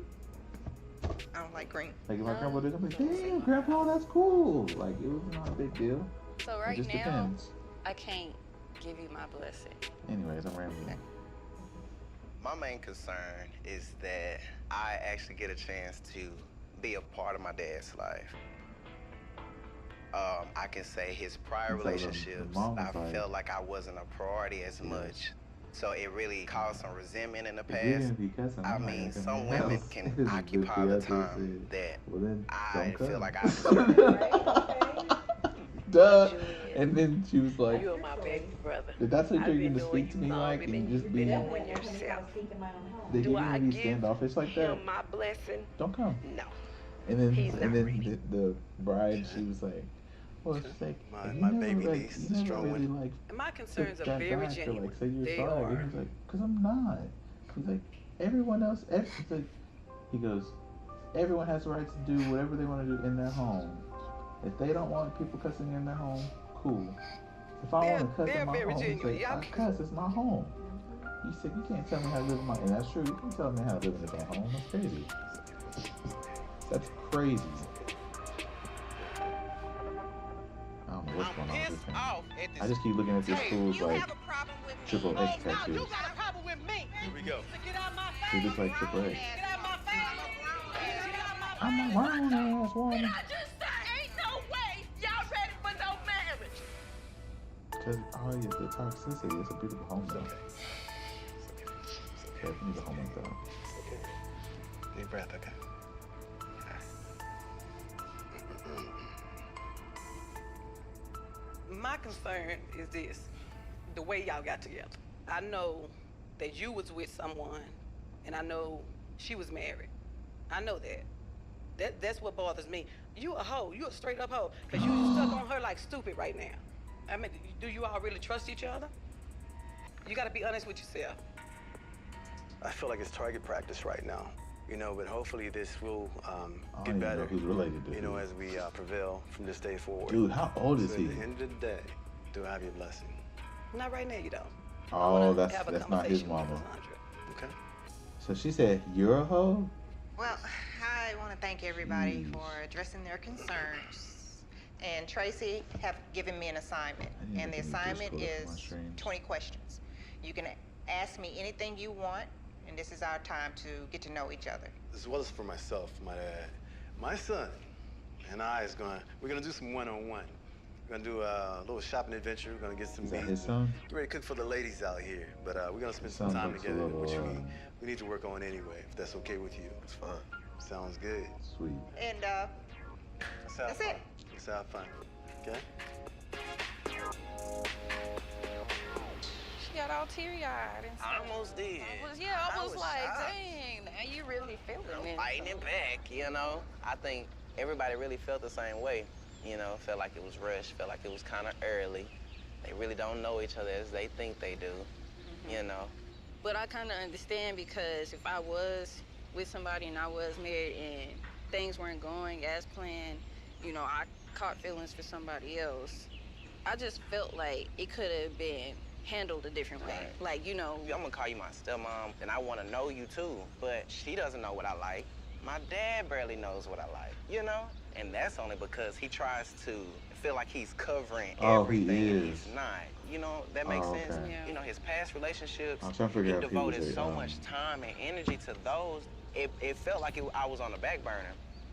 I don't like green. like if my grandpa did, I'm like, damn, grandpa, that's cool. Like it was not a big deal. So It right just now, depends. I can't give you my blessing. Anyways, I'm rambling. My main concern is that I actually get a chance to be a part of my dad's life. I can say his prior And so the relationships, mom was I like, felt like I wasn't a priority as much. So it really caused some resentment in the If you're past. gonna be cussing, I I'm not mean, gonna some come women else. can This is occupy good the for us, time that well, then I don't feel cuss. like I deserve. Duh. And then she was like, You're my baby brother. that's what I've you're been gonna knowing speak to you me longer like than and you've just be, been knowing yourself. that Do you're I gonna be give standoffish like that? him my blessing? Don't come. No. And then He's not the bride, she was like, well, she's like, you my never, baby like, niece, you the never strong really one. like And my concerns took are that very back to, genuine. like, say you're They sorry. are. And he's like, because I'm not. He's like, everyone else, he's like, he goes, everyone has the right to do whatever they want to do in their home. If they don't want people cussing in their home, cool. If I want to cuss in my home, he's like, I cuss, it's my home. He said, you can't tell me how to live in my, and that's true, you can tell me how to live in his own home, that's crazy. That's crazy. I don't know what's going on with this thing. I just keep looking at this fool's like triple X tattoos. You got a problem with me. Here we go. So get out my face. He looks like triple X. Get out my face. Get out my I'm a grown ass woman. Did I just say ain't no way y'all ready for no marriage? Because, oh yeah, the toxicity, it's a beautiful home though. Yeah, you need a home like that. Okay. Deep breath, okay. My concern is this, the way y'all got together. I know that you was with someone, and I know she was married. I know that. That's what bothers me. You a hoe. You a straight up hoe. Because you stuck on her like stupid right now. I mean, do you all really trust each other? You got to be honest with yourself. I feel like it's target practice right now. You know, but hopefully this will I get don't better. even know who's related to you know, who. as we prevail from this day forward. Dude, how old is so he? At the end of the day, do I have your blessing? Not right now, you don't. Oh, that's have a not his conversation with mama. Cassandra. Okay. So she said, "You're a hoe." Well, I want to thank everybody for addressing their concerns. And Tracy have given me an assignment. And the assignment is 20 questions. You can ask me anything you want, and this is our time to get to know each other. As well as for myself, might add. My son and we're gonna do some one-on-one. We're gonna do a little shopping adventure. We're gonna get some Is that meat. his son? Get ready to cook for the ladies out here. But we're gonna spend His some son time looks a together, little, which we need to work on anyway, if that's okay with you. It's fun. Sounds good. Sweet. And that's it. Let's have fun. Okay? She got all teary-eyed and stuff. I almost did. I was like, shocked. dang, now you really feeling it. Fighting it back, you know. I think everybody really felt the same way. You know, felt like it was rushed, felt like it was kind of early. They really don't know each other as they think they do, you know. But I kind of understand, because if I was with somebody and I was married and things weren't going as planned, you know, I caught feelings for somebody else. I just felt like it could have been handled a different way. Right. Like, you know. I'm gonna call you my stepmom, and I wanna know you too, but she doesn't know what I like. My dad barely knows what I like, you know? And that's only because he tries to feel like he's covering everything, and he's not. You know, that makes sense. Okay. You know, his past relationships, I'm trying to he figure out if he was devoted a, so much time and energy to those. It felt like I was on the back burner.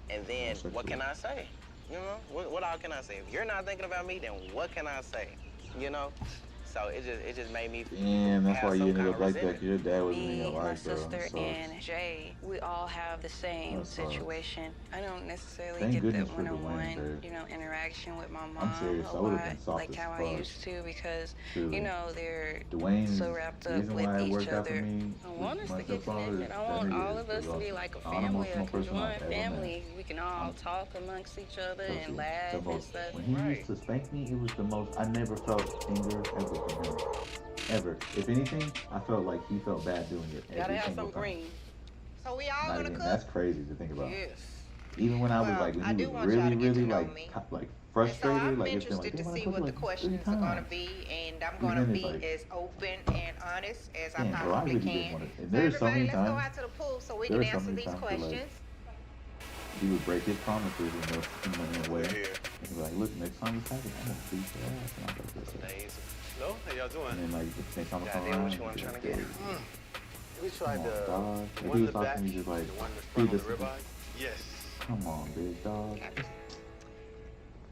And then, what can I say? You know, what all can I say? If you're not thinking about me, then what can I say? You know? So it just made me Damn, that's have why you some ended kind up of like that. resentment. 'Cause your dad wasn't in your Me, my life, bro. sister, So, and Jay, we all have the same That sucks. situation. I don't necessarily Thank get the goodness for Dwayne, one-on-one, babe. you know, interaction with my I'm mom serious, a I would've lot, been soft like as how I fuck. used to, because, Truly. you know, they're Dwayne, so wrapped the up reason with why it each worked out for other. me I want us with to my get stepfather connected. is I that want nigga all is of us the to be most like a unemotional family, a person I've conjoined ever met. family. We can all talk amongst each other and laugh The and most, stuff. when he used to spank me, it was the most, I never felt anger ever from him. Ever. If anything, I felt like he felt bad doing it every Gotta have single some time. green. So we all Not gonna even, cook? that's crazy to think about. Yes. Even when I was Well, like, when I he do was want y'all really, to get to really know like, me. like And so frustrated, I'm like it's been like, interested to damn, I see told you what the like questions 3 are gonna times. be, and I'm Even gonna then, be it's like, as open and honest as I damn, bro, I possibly really can. didn't want to. And So there's so everybody, many let's go times, out to the pool so we there can were so answer many these times where, like, questions. he would break his promises in a way. And he'd be like, look, next time this happens, I'm gonna beat your ass. And I'm like, this. Hello, how y'all doing? And then like, the next time I come Goddamn, around, what you want he's trying like, to get? dude, We tried come the on, dog. If one he in was the talking back, to me, just like, the one in the feed front on us. the ribeye. Yes. Come on, big dog.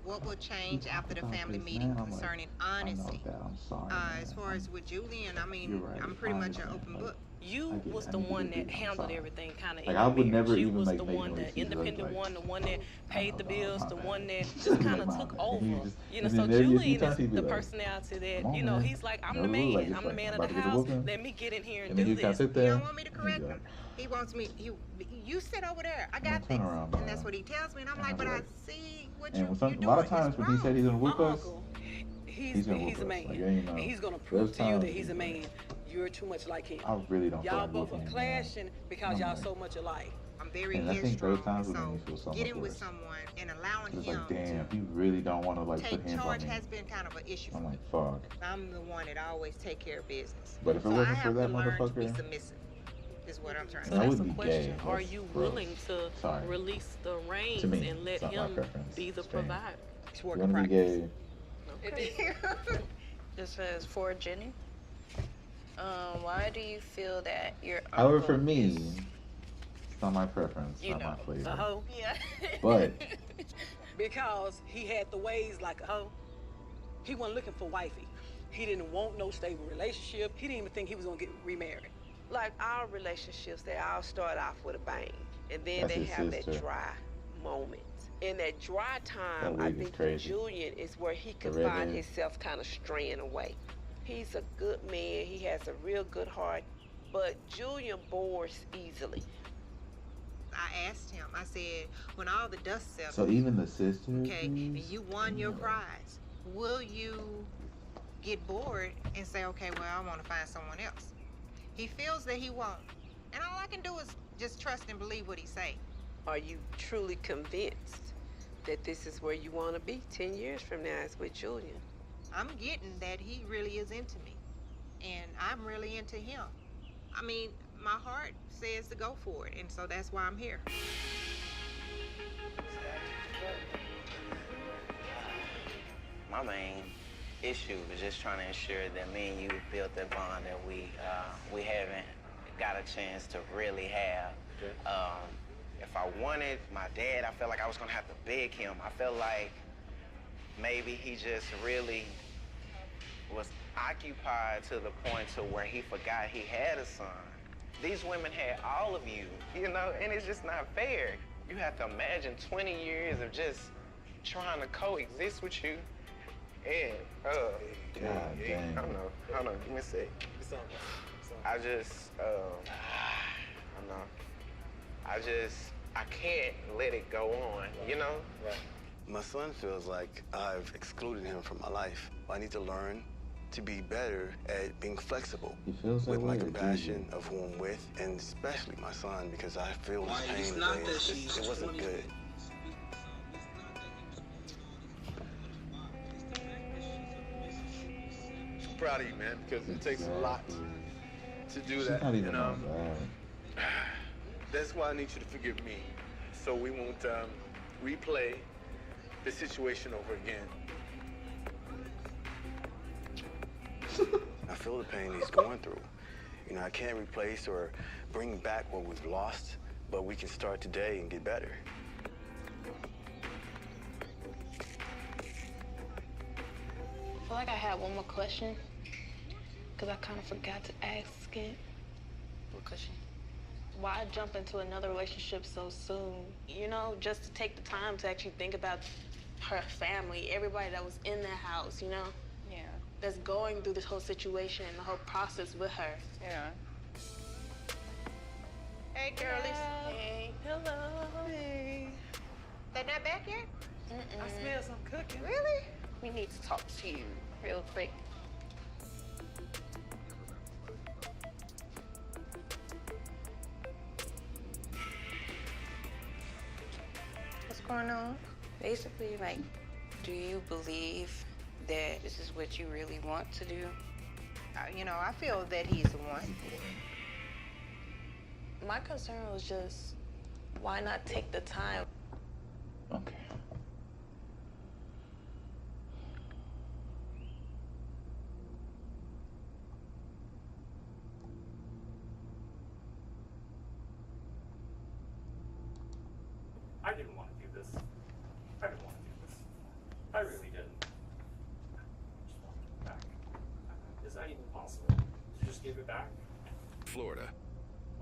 What will change after the about family this, meeting man. I'm like, concerning I know honesty? that. I'm sorry. As far as with Julian, I mean, You're right. I'm pretty I much an understand. open Like, book. You I get was it. I the need to one get that beat. I'm handled sorry. everything kind of Like, in I your would marriage. never You even was like the make one, no the excuses. independent Like, one, the one that I paid know, the dog, bills, my the bad. one that just kind of My took bad. And he over. just- You know, and so then there'd be a few Julian times is he'd be the like, personality that, come on, you know, man. he's like, I'm No, the look, like, man. it's I'm the like, man I'm of the about to get a house. whooping. Let me get in here and And then do he kind of this. sit there. He don't want me to and he'd correct be him. like, He wants me. You sit over there. I I'm gonna got turn this. around, And that's man. what he tells me, and I'm And like, I'd be but I like- see what And you a doing. lot of times when he said he's gonna whoop My us, uncle, he's gonna whoop he's a us. man. Like, you know, And he's gonna there's prove to you times that he's a like, man. You're too much like him. I really don't feel Y'all like both whooping are him, man. clashing because I'm y'all like- so much alike. I'm very And I think headstrong. those times would make So me feel so much getting with worse. someone and allowing It's him like, damn, to he really don't want to like take put hands on charge me. has been kind of an issue for I'm me. like, fuck. I'm the one that always take care of business. But if it so I wasn't for have that to learn to be motherfucker, submissive. Is what I'm trying to So I say. that's wouldn't a be gay. question. Are That's you gross. willing to Sorry. release the reins To me, and let it's not my him preference. be the It's Jane. provider? It's You work want in to be practice. gay? It says, for Jenny, why do you feel that your However, uncle for me, is, it's not my preference, you not know, my flavor. A hoe? Yeah. But Because he had the ways like a hoe. He wasn't looking for wifey. He didn't want no stable relationship. He didn't even think he was gonna get remarried. Like our relationships, they all start off with a bang, and then That's they his have sister. that dry moment. In that dry time, That I wig is think for crazy. Julian is where he could The find redhead. himself kind of straying away. He's a good man. He has a real good heart, but Julian bores easily. I asked him, I said, when all the dust settles, So even the sister. okay, and you won your prize, will you get bored and say, okay, well, I want to find someone else? He feels that he won't. And all I can do is just trust and believe what he say. Are you truly convinced that this is where you want to be 10 years from now is with Julian? I'm getting that he really is into me. And I'm really into him. I mean, my heart says to go for it, and so that's why I'm here. My main issue is just trying to ensure that me and you built that bond that we haven't got a chance to really have. If I wanted my dad, I felt like I was gonna have to beg him. I felt like maybe he just really was occupied to the point to where he forgot he had a son. These women had all of you, you know, and it's just not fair. You have to imagine 20 years of just trying to coexist with you. And, God damn. I don't know. Hold on, give me a sec. I just, I can't let it go on, you know? Right. My son feels like I've excluded him from my life. I need to learn to be better at being flexible with my compassion of who I'm with, and especially my son, because I feel his pain today. It wasn't good. I'm proud of you, man, because it takes a lot to do She's that. not even And, on that. that's why I need you to forgive me, so we won't replay the situation over again. I feel the pain he's going through. You know, I can't replace or bring back what we've lost, but we can start today and get better. I feel like I had one more question, because I kind of forgot to ask it. What question? Why jump into another relationship so soon? You know, just to take the time to actually think about her family, everybody that was in their house, you know? Yeah. That's going through this whole situation and the whole process with her. Yeah. Hey, girlies. Hey. Hello. Hey. They not back yet? I smell some cooking. Really? We need to talk to you real quick. What's going on? Basically, like, do you believe that this is what you really want to do? You know, I feel that he's the one. My concern was just, why not take the time? Okay. I didn't want to do this. I didn't want to do this. I really didn't. I just want it back. Is that even possible? To just give it back? Florida.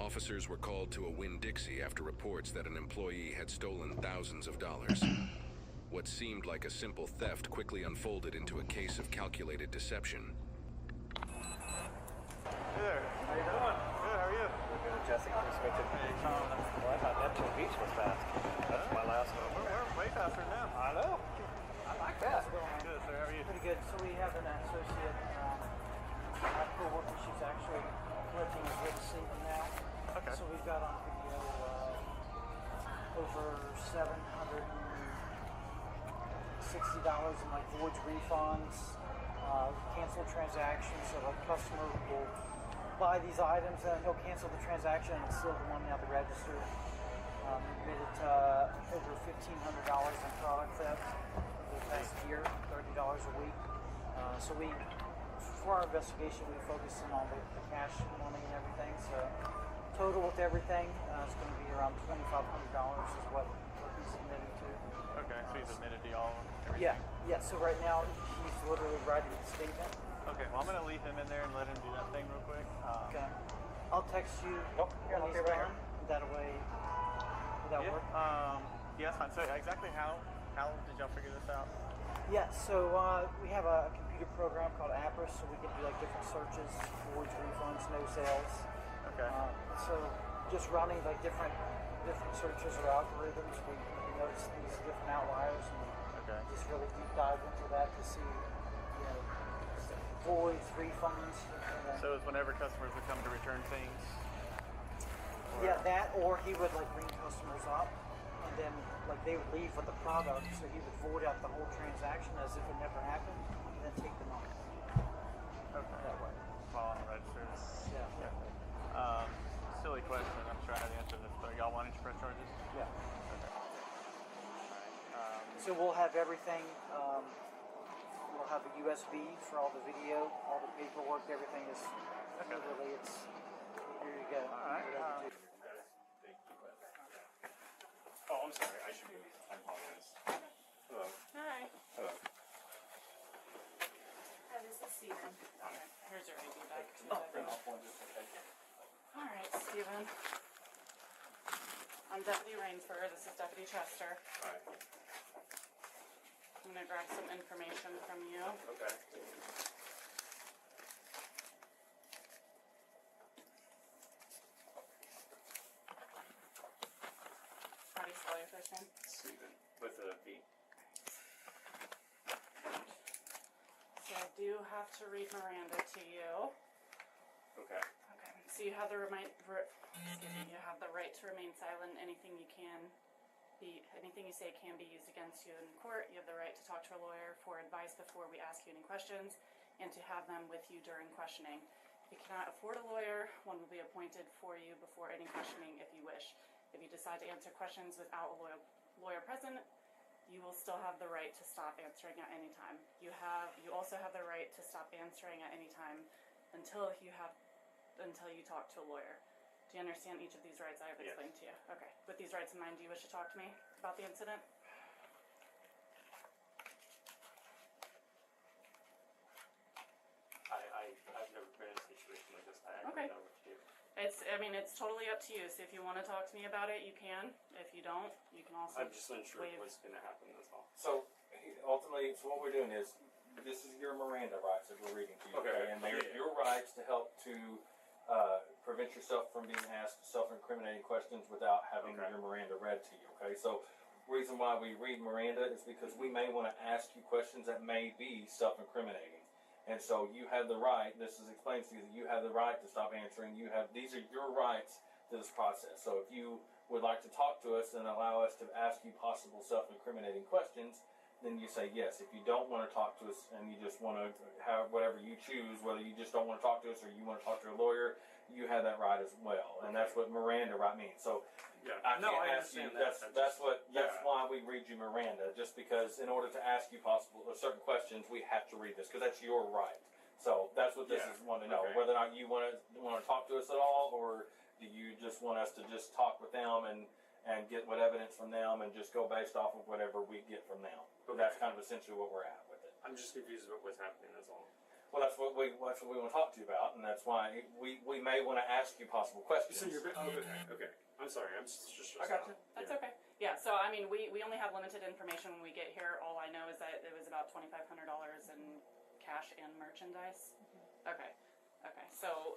Officers were called to a Winn-Dixie after reports that an employee had stolen thousands of dollars. What seemed like a simple theft quickly unfolded into a case of calculated deception. Hey there. How you doing? Good, how are you? We're good. Jessica respected well, I thought Neptune Beach was fast. That's my last one. We're way faster now. I know. I like that. Good, sir. How are you? Pretty good. So we have an associate, our co-worker. She's actually collecting his written statement now. Okay. So we've got on video over $760 in like voids, refunds, canceled transactions. So the customer will buy these items and he'll cancel the transaction and steal the money out of the register. Admitted over $1,500 in product theft over the past year, $30 a week. So we, for our investigation, we focused in on the cash money and everything. So total with everything is going to be around $2,500 is what he's admitting to. Okay, so he's admitted to all everything? Yeah, yeah. So right now he's literally writing the statement. Okay, well I'm going to leave him in there and let him do that thing real quick. Okay. I'll text you here, when I'll he's be right done. That way, would that work? Yes, fine. So exactly how did y'all figure this out? Yeah, so we have a computer program called Apris, so we can do like different searches, voids, refunds, no sales. Okay. So just running like different different searches or algorithms, we notice these different outliers, and just really deep dive into that to see, voids, refunds. So it's whenever customers would come to return things? Yeah, that, or he would like ring customers up, and then like they would leave with the product, so he would void out the whole transaction as if it never happened, and then take the money. Okay. That way. While on the registers? Yeah. Silly question, I'm sure I have the answer to this, but y'all want each press charges? Yeah. Okay. So we'll have everything. We'll have a USB for all the video, all the paperwork, everything is literally, it's, here you go. All right. Oh, I'm sorry. I should be. I apologize. Hello. Hi. Hello. Hi, this is Steven. Okay, here's your ID back. All right, Steven. I'm Deputy Rainsford. This is Deputy Chester. Hi. I'm going to grab some information from you. Okay. How do you spell your first name? Steven. With a V. So I do have to read Miranda to you. Okay. Okay. So you have the you have the right to remain silent. Anything you say can be used against you in court. You have the right to talk to a lawyer for advice before we ask you any questions, and to have them with you during questioning. If you cannot afford a lawyer, one will be appointed for you before any questioning if you wish. If you decide to answer questions without a lawyer present, you will still have the right to stop answering at any time. You also have the right to stop answering at any time until you talk to a lawyer. Do you understand each of these rights I have explained to you? Okay. With these rights in mind, do you wish to talk to me about the incident? I've never been in a situation like this. I Okay. don't know what to do. It's totally up to you. So if you want to talk to me about it, you can. If you don't, you can also I'm just unsure waive. what's going to happen, that's all. So ultimately, so what we're doing is, this is your Miranda rights that we're reading to you, Okay. and they're your rights to help to prevent yourself from being asked self-incriminating questions without having your Miranda read to you. Okay, so reason why we read Miranda is because we may want to ask you questions that may be self-incriminating, and so you have the right. This is explains to you that you have the right to stop answering. These are your rights to this process. So if you would like to talk to us and allow us to ask you possible self-incriminating questions, then you say yes. If you don't want to talk to us and you just want to have whatever you choose, whether you just don't want to talk to us or you want to talk to a lawyer, you have that right as well. And that's what Miranda right means. So I can't ask you. That's why we read you Miranda. Just because in order to ask you certain questions, we have to read this because that's your right. So that's what this is want to know. Whether or not you want to talk to us at all, or do you just want us to just talk with them and get what evidence from them and just go based off of whatever we get from them. So that's kind of essentially what we're at with it. I'm just confused about what's happening, that's all. Well, that's what we want to talk to you about, and that's why we may want to ask you possible questions. So you're okay. I'm sorry, I'm just I got you. That's okay. Yeah, so I mean, we only have limited information when we get here. All I know is that it was about $2,500 in cash and merchandise. Okay. So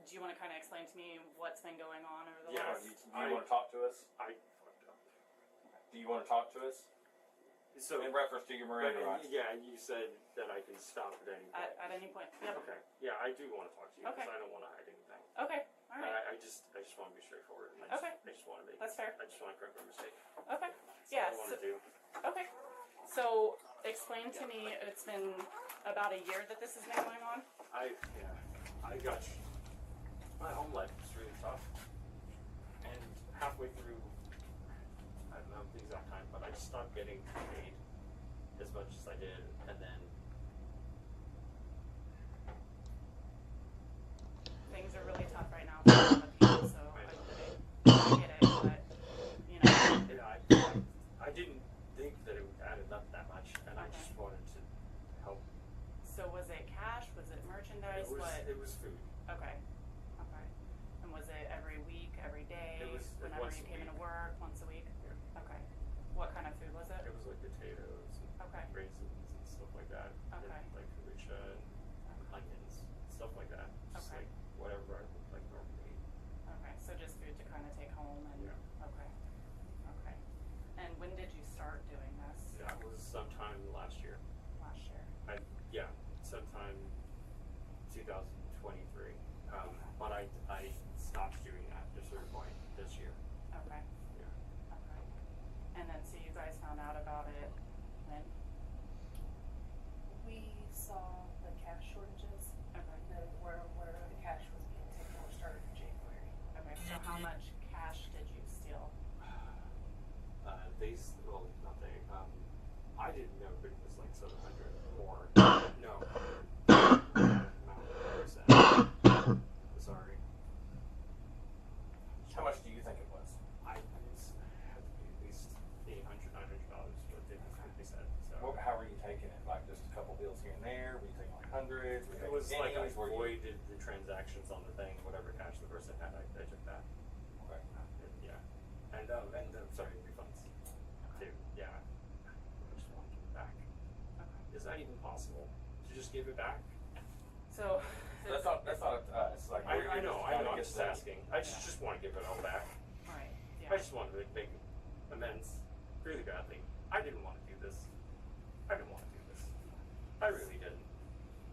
do you want to kind of explain to me what's been going on over the last? Do you want to talk to us? I fucked up. Do you want to talk to us? So in reference to your Miranda rights. Yeah, you said that I can stop at any point. At any point. Yep. Okay. Yeah, I do want to talk to you because Okay. I don't want to hide anything. Okay. All right. I just want to be straightforward. And Okay. I just want to make. That's fair. I just want to correct my mistake. Okay. That's Yeah. all I want to do. Okay. So explain to me. It's been about a year that this has been going on. I got you. My home life was really tough, and halfway through, I don't know the exact time, but I just stopped getting paid as much as I did, and then Things are really tough right now for a lot of people, so I get it, but you know. I didn't think that it added up that much, and I just wanted to help. So was it cash? Was it merchandise? It was food. Okay. And was it every week, every day? It was whenever once you a came week. into work, once a week? Yeah. Okay. What kind of food was it? It was like potatoes and raisins and stuff like that. Okay. And like kombucha and onions, stuff like that. Just Okay. like whatever I would like normally eat. Okay, so just food to kind of take home and 2023. But I stopped doing that at a certain point this year. Okay. Yeah. Okay. And then, so you guys found out about it when? We saw the cash shortages. Okay. Where the cash was being taken over started in January. Okay. So how much cash did you steal? Well, not they. I didn't know, but it was like 700 more. No. Sorry. How much do you think it was? I had to be at least $800, $900 what they said. So. How were you taking it? Like just a couple bills here and there? Were you taking like hundreds? It was like I voided the transactions on the thing, whatever cash the person had, I took that. Okay. Yeah. And sorry, refunds too. Yeah. I just want to give it back. Okay. Is that even possible to just give it back? So. That's not us. Like I know. I'm just asking. I just want to give it all back. Right. Yeah. I just want to make amends. Really bad thing. I didn't want to do this. I didn't want to do this. I really didn't.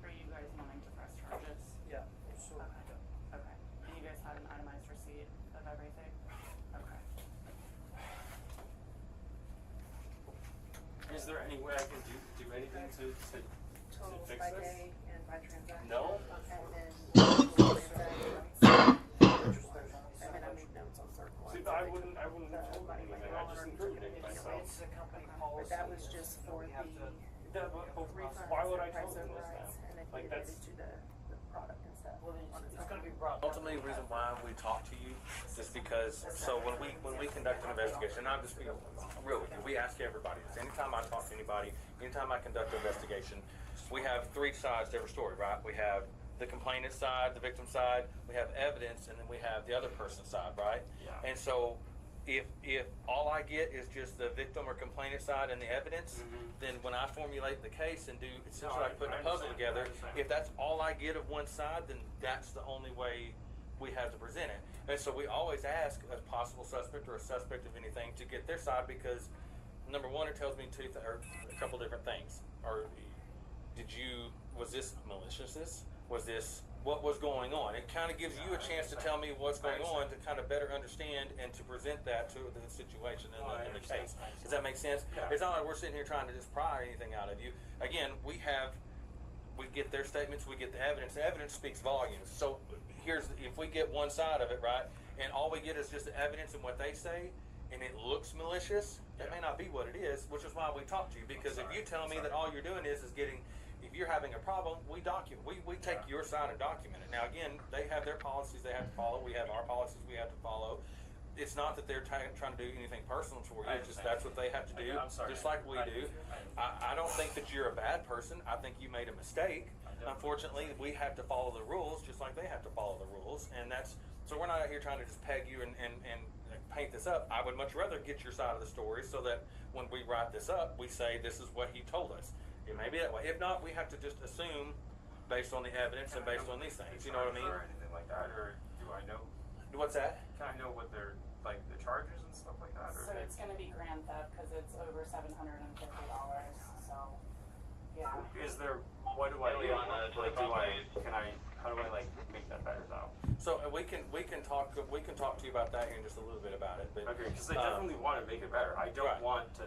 Are you guys wanting to press charges? Yeah. Sure. Okay. Okay. And you guys had an itemized receipt of everything? Okay. Is there any way I can do anything to Totals fix by this? day and by transaction. No. And then I made notes on certain ones. See, I wouldn't have told anything. I just incriminated myself. It's a company policy. But that was just for the refunds Why would I and price tell them this overrides, now? and then Like, related that's- to the product and stuff. Well, it's going to be brought. Ultimately, the reason why we talk to you is because, so when we conduct an investigation, and I'll just be real with you, we ask everybody this. Anytime I talk to anybody, anytime I conduct an investigation, we have three sides to every story, right? We have the complainant side, the victim side, we have evidence, and then we have the other person's side, right? Yeah. And so if all I get is just the victim or complainant side and the evidence, then when I formulate the case and do essentially like putting a puzzle together, if that's all I get of one side, then that's the only way we have to present it. And so we always ask a possible suspect or a suspect of anything to get their side because number one, it tells me or a couple different things. Or was this maliciousness? Was this what was going on? It kind of gives you a chance to tell me what's going on to kind of better understand and to present that to the situation in the case. Does that make sense? Yeah. It's not like we're sitting here trying to just pry anything out of you. Again, we get their statements, we get the evidence. The evidence speaks volumes. So if we get one side of it, right, and all we get is just the evidence and what they say, and it looks malicious, that may not be what it is, which is why we talk to you. Because if you tell me that all you're doing is getting, if you're having a problem, we document. We take your side and document it. Now again, they have their policies they have to follow. We have our policies we have to follow. It's not that they're trying to do anything personal for you. It's just that's what they have to do, just like we do. I don't think that you're a bad person. I think you made a mistake. Unfortunately, we have to follow the rules, just like they have to follow the rules. And so we're not out here trying to just peg you and paint this up. I would much rather get your side of the story so that when we write this up, we say this is what he told us. It may be that way. If not, we have to just assume based on the evidence and based on these things. You know what I mean? Or anything like that, or do I know? What's that? Can I know what they're like the charges and stuff like that? Or So it's going to be grand theft because it's over $750. So, yeah. Is there? What do I do? How do I like make that better though? So we can talk to you about that here in just a little bit about it. But okay, because I definitely want to make it better. I don't want to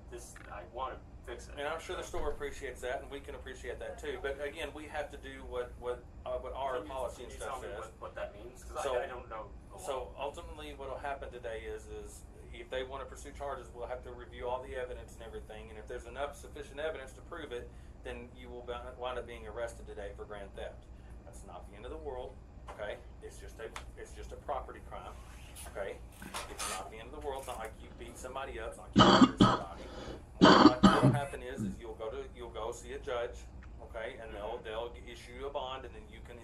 this. I want to fix it. And I'm sure the store appreciates that, and we can appreciate that too. But again, we have to do what our policy and stuff says. What that means? Because I don't know. So ultimately, what will happen today is if they want to pursue charges, we'll have to review all the evidence and everything. And if there's enough sufficient evidence to prove it, then you will wind up being arrested today for grand theft. That's not the end of the world. Okay, it's just a property crime. Okay, it's not the end of the world. It's not like you beat somebody up. It's not like you murdered somebody. What will happen is you'll go see a judge. Okay, and they'll issue a bond, and then you can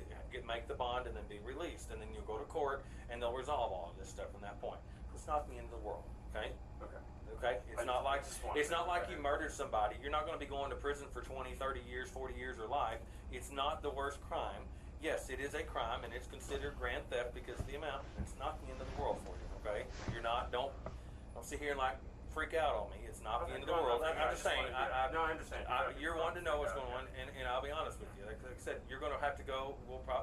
make the bond and then be released, and then you'll go to court and they'll resolve all of this stuff from that point. It's not the end of the world. Okay. Okay. It's not like you murdered somebody. You're not going to be going to prison for 20, 30 years, 40 years, or life. It's not the worst crime. Yes, it is a crime, and it's considered grand theft because of the amount. It's not the end of the world for you, okay? You're not. Don't sit here and like freak out on me. It's not the end of the world. I'm just saying. I understand. You're wanting to know what's going on, and I'll be honest with you. Like I said, you're going to have to go.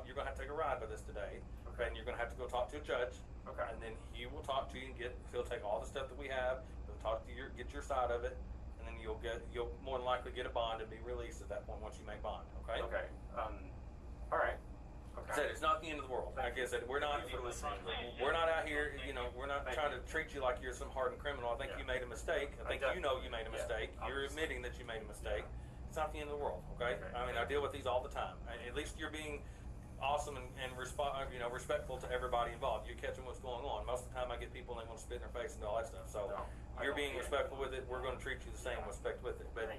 You're going to have to take a ride with us today, okay? And you're going to have to go talk to a judge, okay? And then he will talk to you and he'll take all the stuff that we have. He'll talk to get your side of it, and then you'll more than likely get a bond and be released at that point once you make bond, okay? Okay. All right. Okay. Said it's not the end of the world. Like I said, we're not out here. We're not trying to treat you like you're some hardened criminal. I think you made a mistake. I think you know you made a mistake. You're admitting that you made a mistake. It's not the end of the world. Okay. I mean, I deal with these all the time. At least you're being awesome and respectful to everybody involved. You're catching what's going on. Most of the time, I get people and they want to spit in their face and do all that stuff. So you're being respectful with it. We're going to treat you the same respect with it. But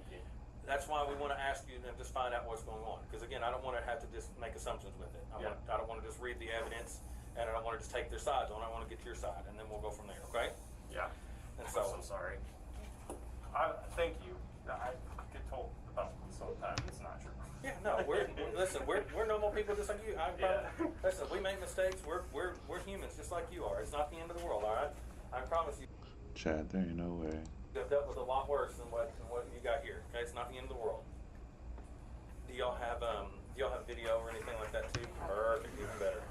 that's why we want to ask you and just find out what's going on. Because again, I don't want to have to just make assumptions with it. I don't want to just read the evidence, and I don't want to just take their sides on. I want to get your side, and then we'll go from there. Okay? Yeah. And so I'm sorry. Thank you. I get told about this all the time. It's not true. Yeah. No. We're normal people just like you. Listen, we make mistakes. We're humans just like you are. It's not the end of the world. All right? I promise you. Chad, there ain't no way. I've dealt with a lot worse than what you got here. Okay, it's not the end of the world. Do y'all have video or anything like that too? Perfect, even better.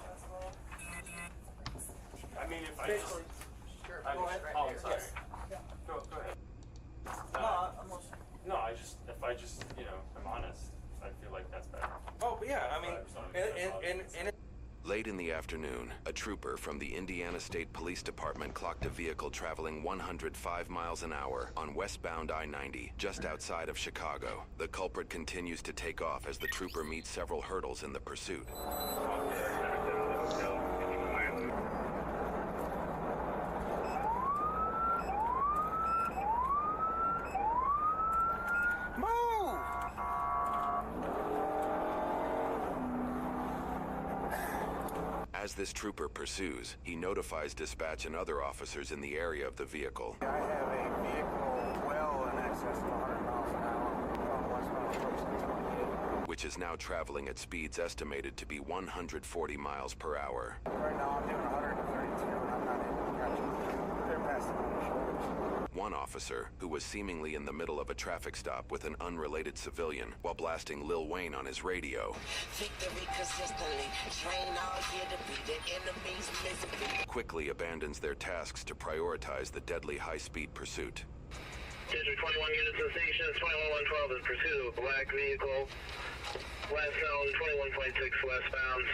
I mean, if I just, oh, sorry. Go ahead. No, if I just, I'm honest, I feel like that's better. Oh, but yeah, I mean, and Late in the afternoon, a trooper from the Indiana State Police Department clocked a vehicle traveling 105 miles an hour on westbound I-90 just outside of Chicago. The culprit continues to take off as the trooper meets several hurdles in the pursuit. As this trooper pursues, he notifies dispatch and other officers in the area of the vehicle. I have a vehicle well in excess of 100 miles an hour on westbound approach 28. Which is now traveling at speeds estimated to be 140 miles per hour. Right now I'm doing 132 and I'm not able to catch them. They're passing on my shoulders. One officer, who was seemingly in the middle of a traffic stop with an unrelated civilian while blasting Lil Wayne on his radio, quickly abandons their tasks to prioritize the deadly high-speed pursuit. District 21 units of station, 21112 in pursuit of a black vehicle, westbound 21.6 westbound.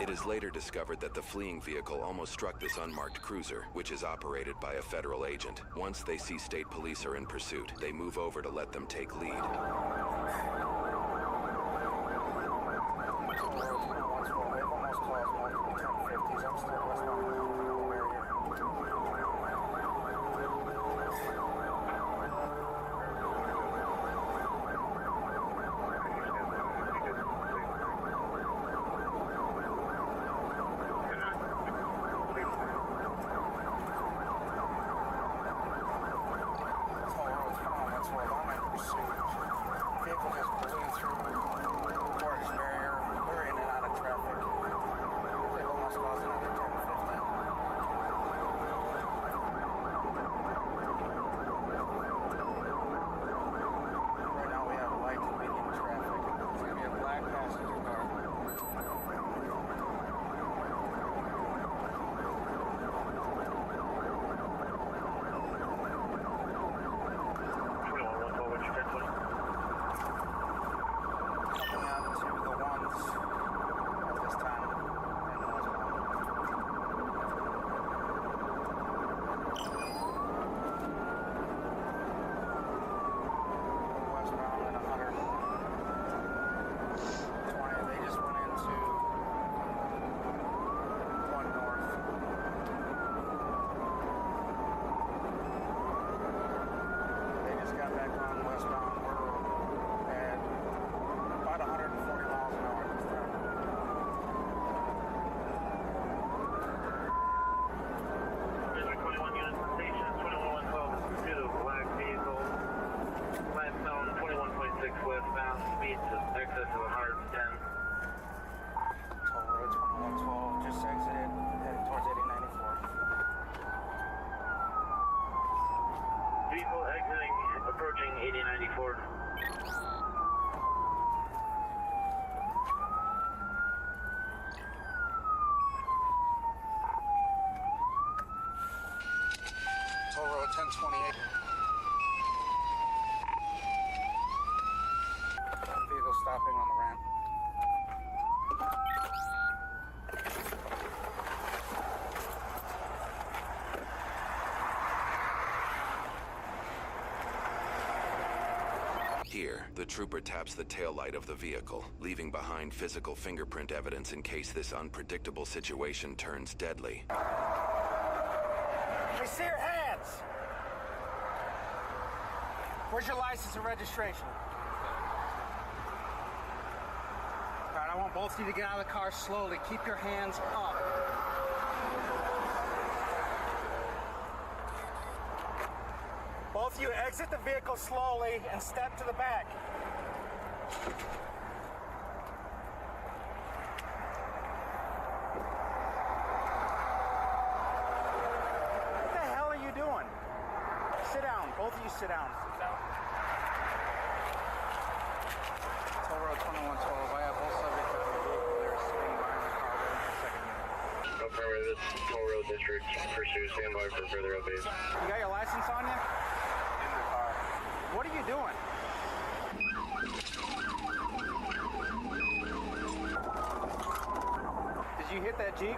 It is later discovered that the fleeing vehicle almost struck this unmarked cruiser, which is operated by a federal agent. Once they see state police are in pursuit, they move over to let them take lead. westbound speeds in excess of 110. Toll Road 2112, just exited, heading towards 8094. Vehicle exiting, approaching 8094. Toll Road 1028. Vehicle stopping on the ramp. Here, the trooper taps the taillight of the vehicle, leaving behind physical fingerprint evidence in case this unpredictable situation turns deadly. We see your hands. Where's your license and registration? All right, I want both of you to get out of the car slowly. Keep your hands up. Both of you exit the vehicle slowly and step to the back. What the hell are you doing? Sit down. Both of you sit down. Toll Road 2112. I have both subjects in the vehicle. They're sitting behind the car waiting for second unit. Affirmative, this is Toll Road District. Pursue, stand by for further updates. You got your license on you? In the car. What are you doing? Did you hit that Jeep?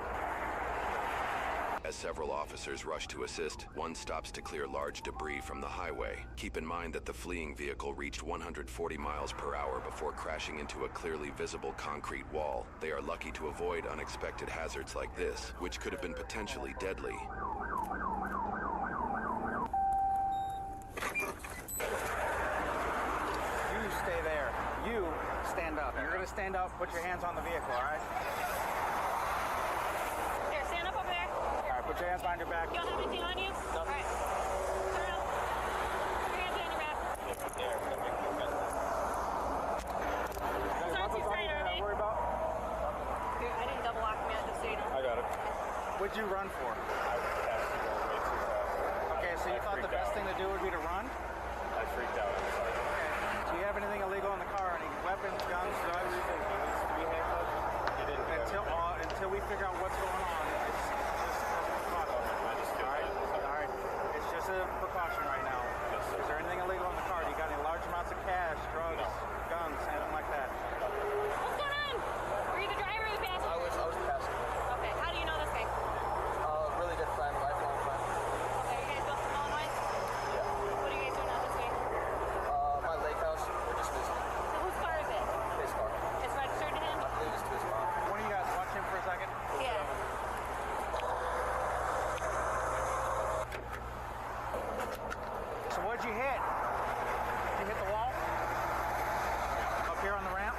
As several officers rush to assist, one stops to clear large debris from the highway. Keep in mind that the fleeing vehicle reached 140 miles per hour before crashing into a clearly visible concrete wall. They are lucky to avoid unexpected hazards like this, which could have been potentially deadly. You stay there. You stand up. You're gonna stand up, put your hands on the vehicle, all right? Here, stand up over there. All right, put your hands behind your back. You don't have anything on you? All right. Turn around. Put your hands behind your back. It's not too tight, are they? Worry about? Here, I didn't double lock them yet, just so you know. I got it. What'd you run for? Okay, so you thought the best thing to do would be to run? I freaked out. I'm sorry. Okay. Do you have anything illegal in the car? Any weapons, guns, drugs? Until we figure out what's going on, it's just a precaution. All right. It's just a precaution right now. Is there anything illegal in the car? Do you got any large amounts of cash, drugs, guns, anything like that? What's going on? Were you the driver or the passenger? I was the passenger. Okay, how do you know this guy? Really good friend, lifelong friend. Okay, you guys both from Illinois? Yeah. What are you guys doing out this way? My lake house, we're just visiting. So whose car is it? His car. It's registered to him? I believe it's to his mom. One of you guys watch him for a second? Yeah. So what'd you hit? Did you hit the wall? Up here on the ramp?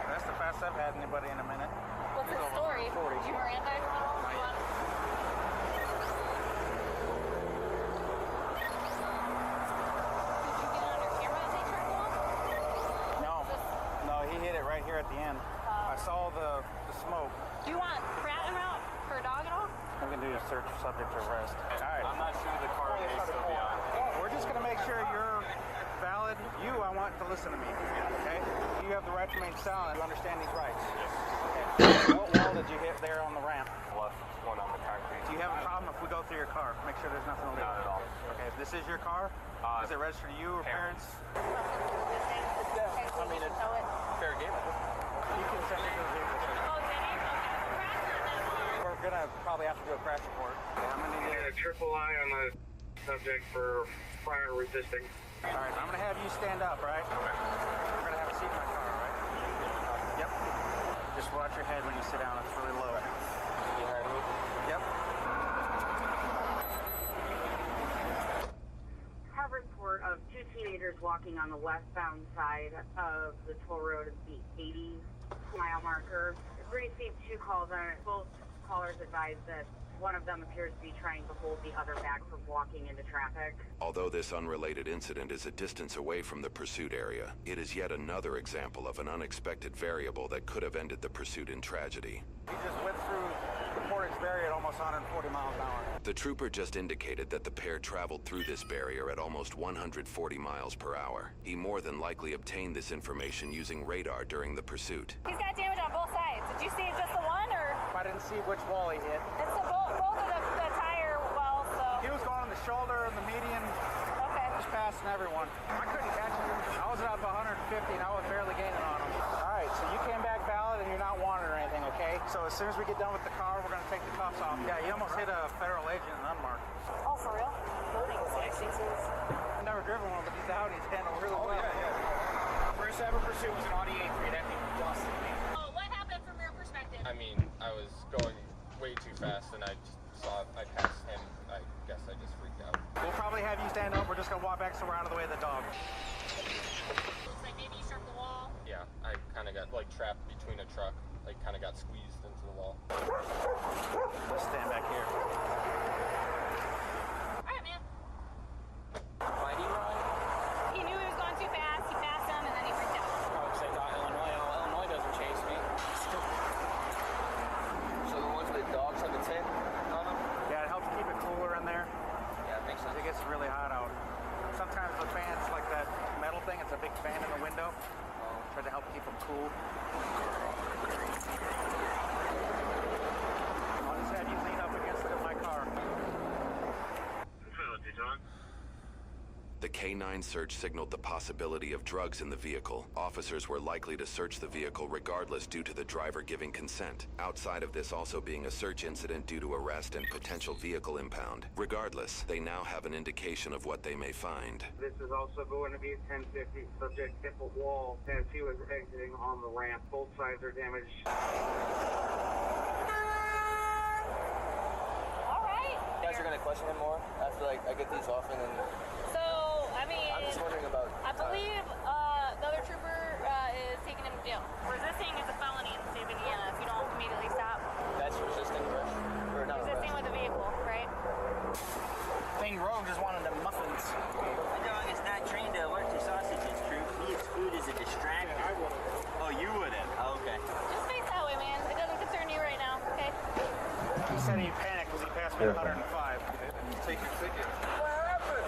That's the fastest I've had anybody in a minute. What's his story? 40. Did you Miranda him at all? Not yet. Did you get it on your camera that they tried to wall? No, he hit it right here at the end. I saw the smoke. Do you want rat him out for a dog at all? I'm gonna do a search for subject to arrest. All right. I'm not sure the car may still be on. We're just gonna make sure you're valid. I want to listen to me. Okay? You have the right to remain silent. You understand these rights. Okay. What wall did you hit there on the ramp? Left one on the concrete. Do you have a problem if we go through your car? Make sure there's nothing illegal. Not at all. Okay. This is your car? Is it registered to you or parents? I mean, it's fair game. You can send it to the vehicle. Oh, did he? Okay. We're gonna probably have to do a crash report. I'm gonna need a triple I on the subject for prior resisting. All right, I'm gonna have you stand up, right? Okay. We're gonna have a seat in my car, right? Yep. Just watch your head when you sit down. It's really low. Yep. Have a report of two teenagers walking on the westbound side of the toll road at the 80 mile marker. We received two calls on it. Both callers advised that One of them appears to be trying to hold the other back from walking into traffic. Although this unrelated incident is a distance away from the pursuit area, it is yet another example of an unexpected variable that could have ended the pursuit in tragedy. He just went through the Portage barrier at almost 140 miles an hour. The trooper just indicated that the pair traveled through this barrier at almost 140 miles per hour. He more than likely obtained this information using radar during the pursuit. He's got damage on both sides. Did you see just the one, or? I didn't see which wall he hit. It's both of the tire wells, so. He was going on the shoulder and the median. Okay. Just passing everyone. I couldn't catch him. I was up 150 and I was barely gaining on him. All right, so you came back valid and you're not wanted or anything, okay? So as soon as we get done with the car, we're going to take the cuffs off. Yeah, you almost hit a federal agent in unmarked. Oh, for real? Loading sixes. I've never driven one, but these Audis handle really well. Yeah. First ever pursuit was an Audi A3 that thing busted me. What happened from your perspective? I mean, I was going way too fast and I passed him. I guess I just freaked out. We'll probably have you stand up. We're just going to walk back so we're out of the way of the dog. Looks like maybe you struck the wall. Yeah, I kind of got like trapped between a truck. Like kind of got squeezed into the wall. Let's stand back here. Alright, man. Why did he run? He knew he was going too fast. He passed him and then he freaked out. Probably because I thought Illinois doesn't chase me. So the ones with the dogs have a tent on them? Yeah, it helps keep it cooler in there. Yeah, it makes sense. It gets really hot out. Sometimes the fans, like that metal thing, it's a big fan in the window. Try to help keep them cool. I'll just have you lean up against it in my car. The K-9 search signaled the possibility of drugs in the vehicle. Officers were likely to search the vehicle regardless due to the driver giving consent. Outside of this also being a search incident due to arrest and potential vehicle impound. Regardless, they now have an indication of what they may find. This is also going to be 1050. Subject hit a wall as he was exiting on the ramp. Both sides are damaged. All right. You guys are going to question him more after like I get these off and then... So, I mean, I'm just wondering about... I believe the other trooper is taking him to jail. Resisting is a felony in the state of Indiana if you don't immediately stop. That's resisting arrest? Or not Resisting with a vehicle, right? Thing Rogue just wanted the muffins. My dog is not trained to alert to sausages, Troop. He eats food as a distraction. I would have. Oh, you would have? Oh, okay. Just face that way, man. It doesn't concern you right now, okay? He said he panicked because he passed me at 105. Take your ticket. What happened?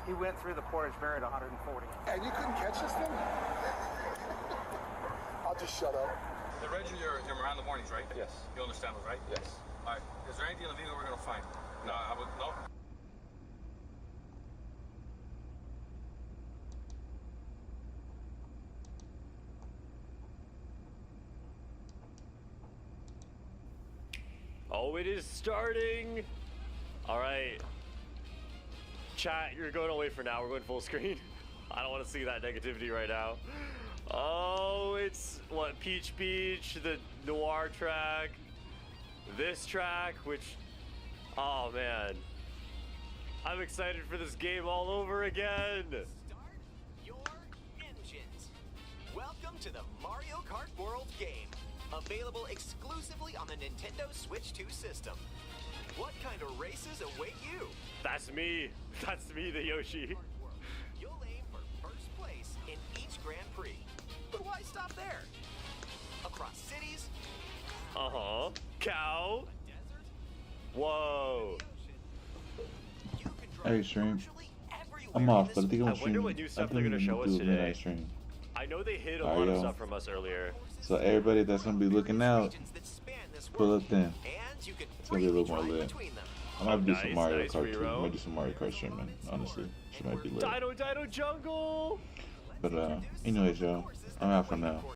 He went through the Portage barrier at 140. And you couldn't catch this thing? I'll just shut up. The Reggie, you're around the mornings, right? Yes. You understand me, right? Yes. All right. Is there anything in the vehicle we're going to find? No, I would... No? Oh, it is starting. All right. Chat, you're going away for now. We're going full screen. I don't want to see that negativity right now. Oh, it's what? Peach Beach, the Noir track, this track, which, oh man. I'm excited for this game all over again. Start your engines. Welcome to the Mario Kart World game. Available exclusively on the Nintendo Switch 2 system. What kind of races await you? That's me. That's me, the Yoshi. You'll aim for first place in each Grand Prix. But why stop there? Across cities. Uh-huh. Cow. Whoa. Hey, stream. I'm off, but I think I'm I wonder what new stuff they're gonna show us today. Stream. I know they hid a lot of stuff from us earlier. So everybody that's gonna be looking out, pull up then. It's gonna be a little more lit. I might do some Mario Kart too. I might do some Mario Kart streaming, honestly. She might be lit. Dino Jungle! But anyways, y'all, I'm out for now.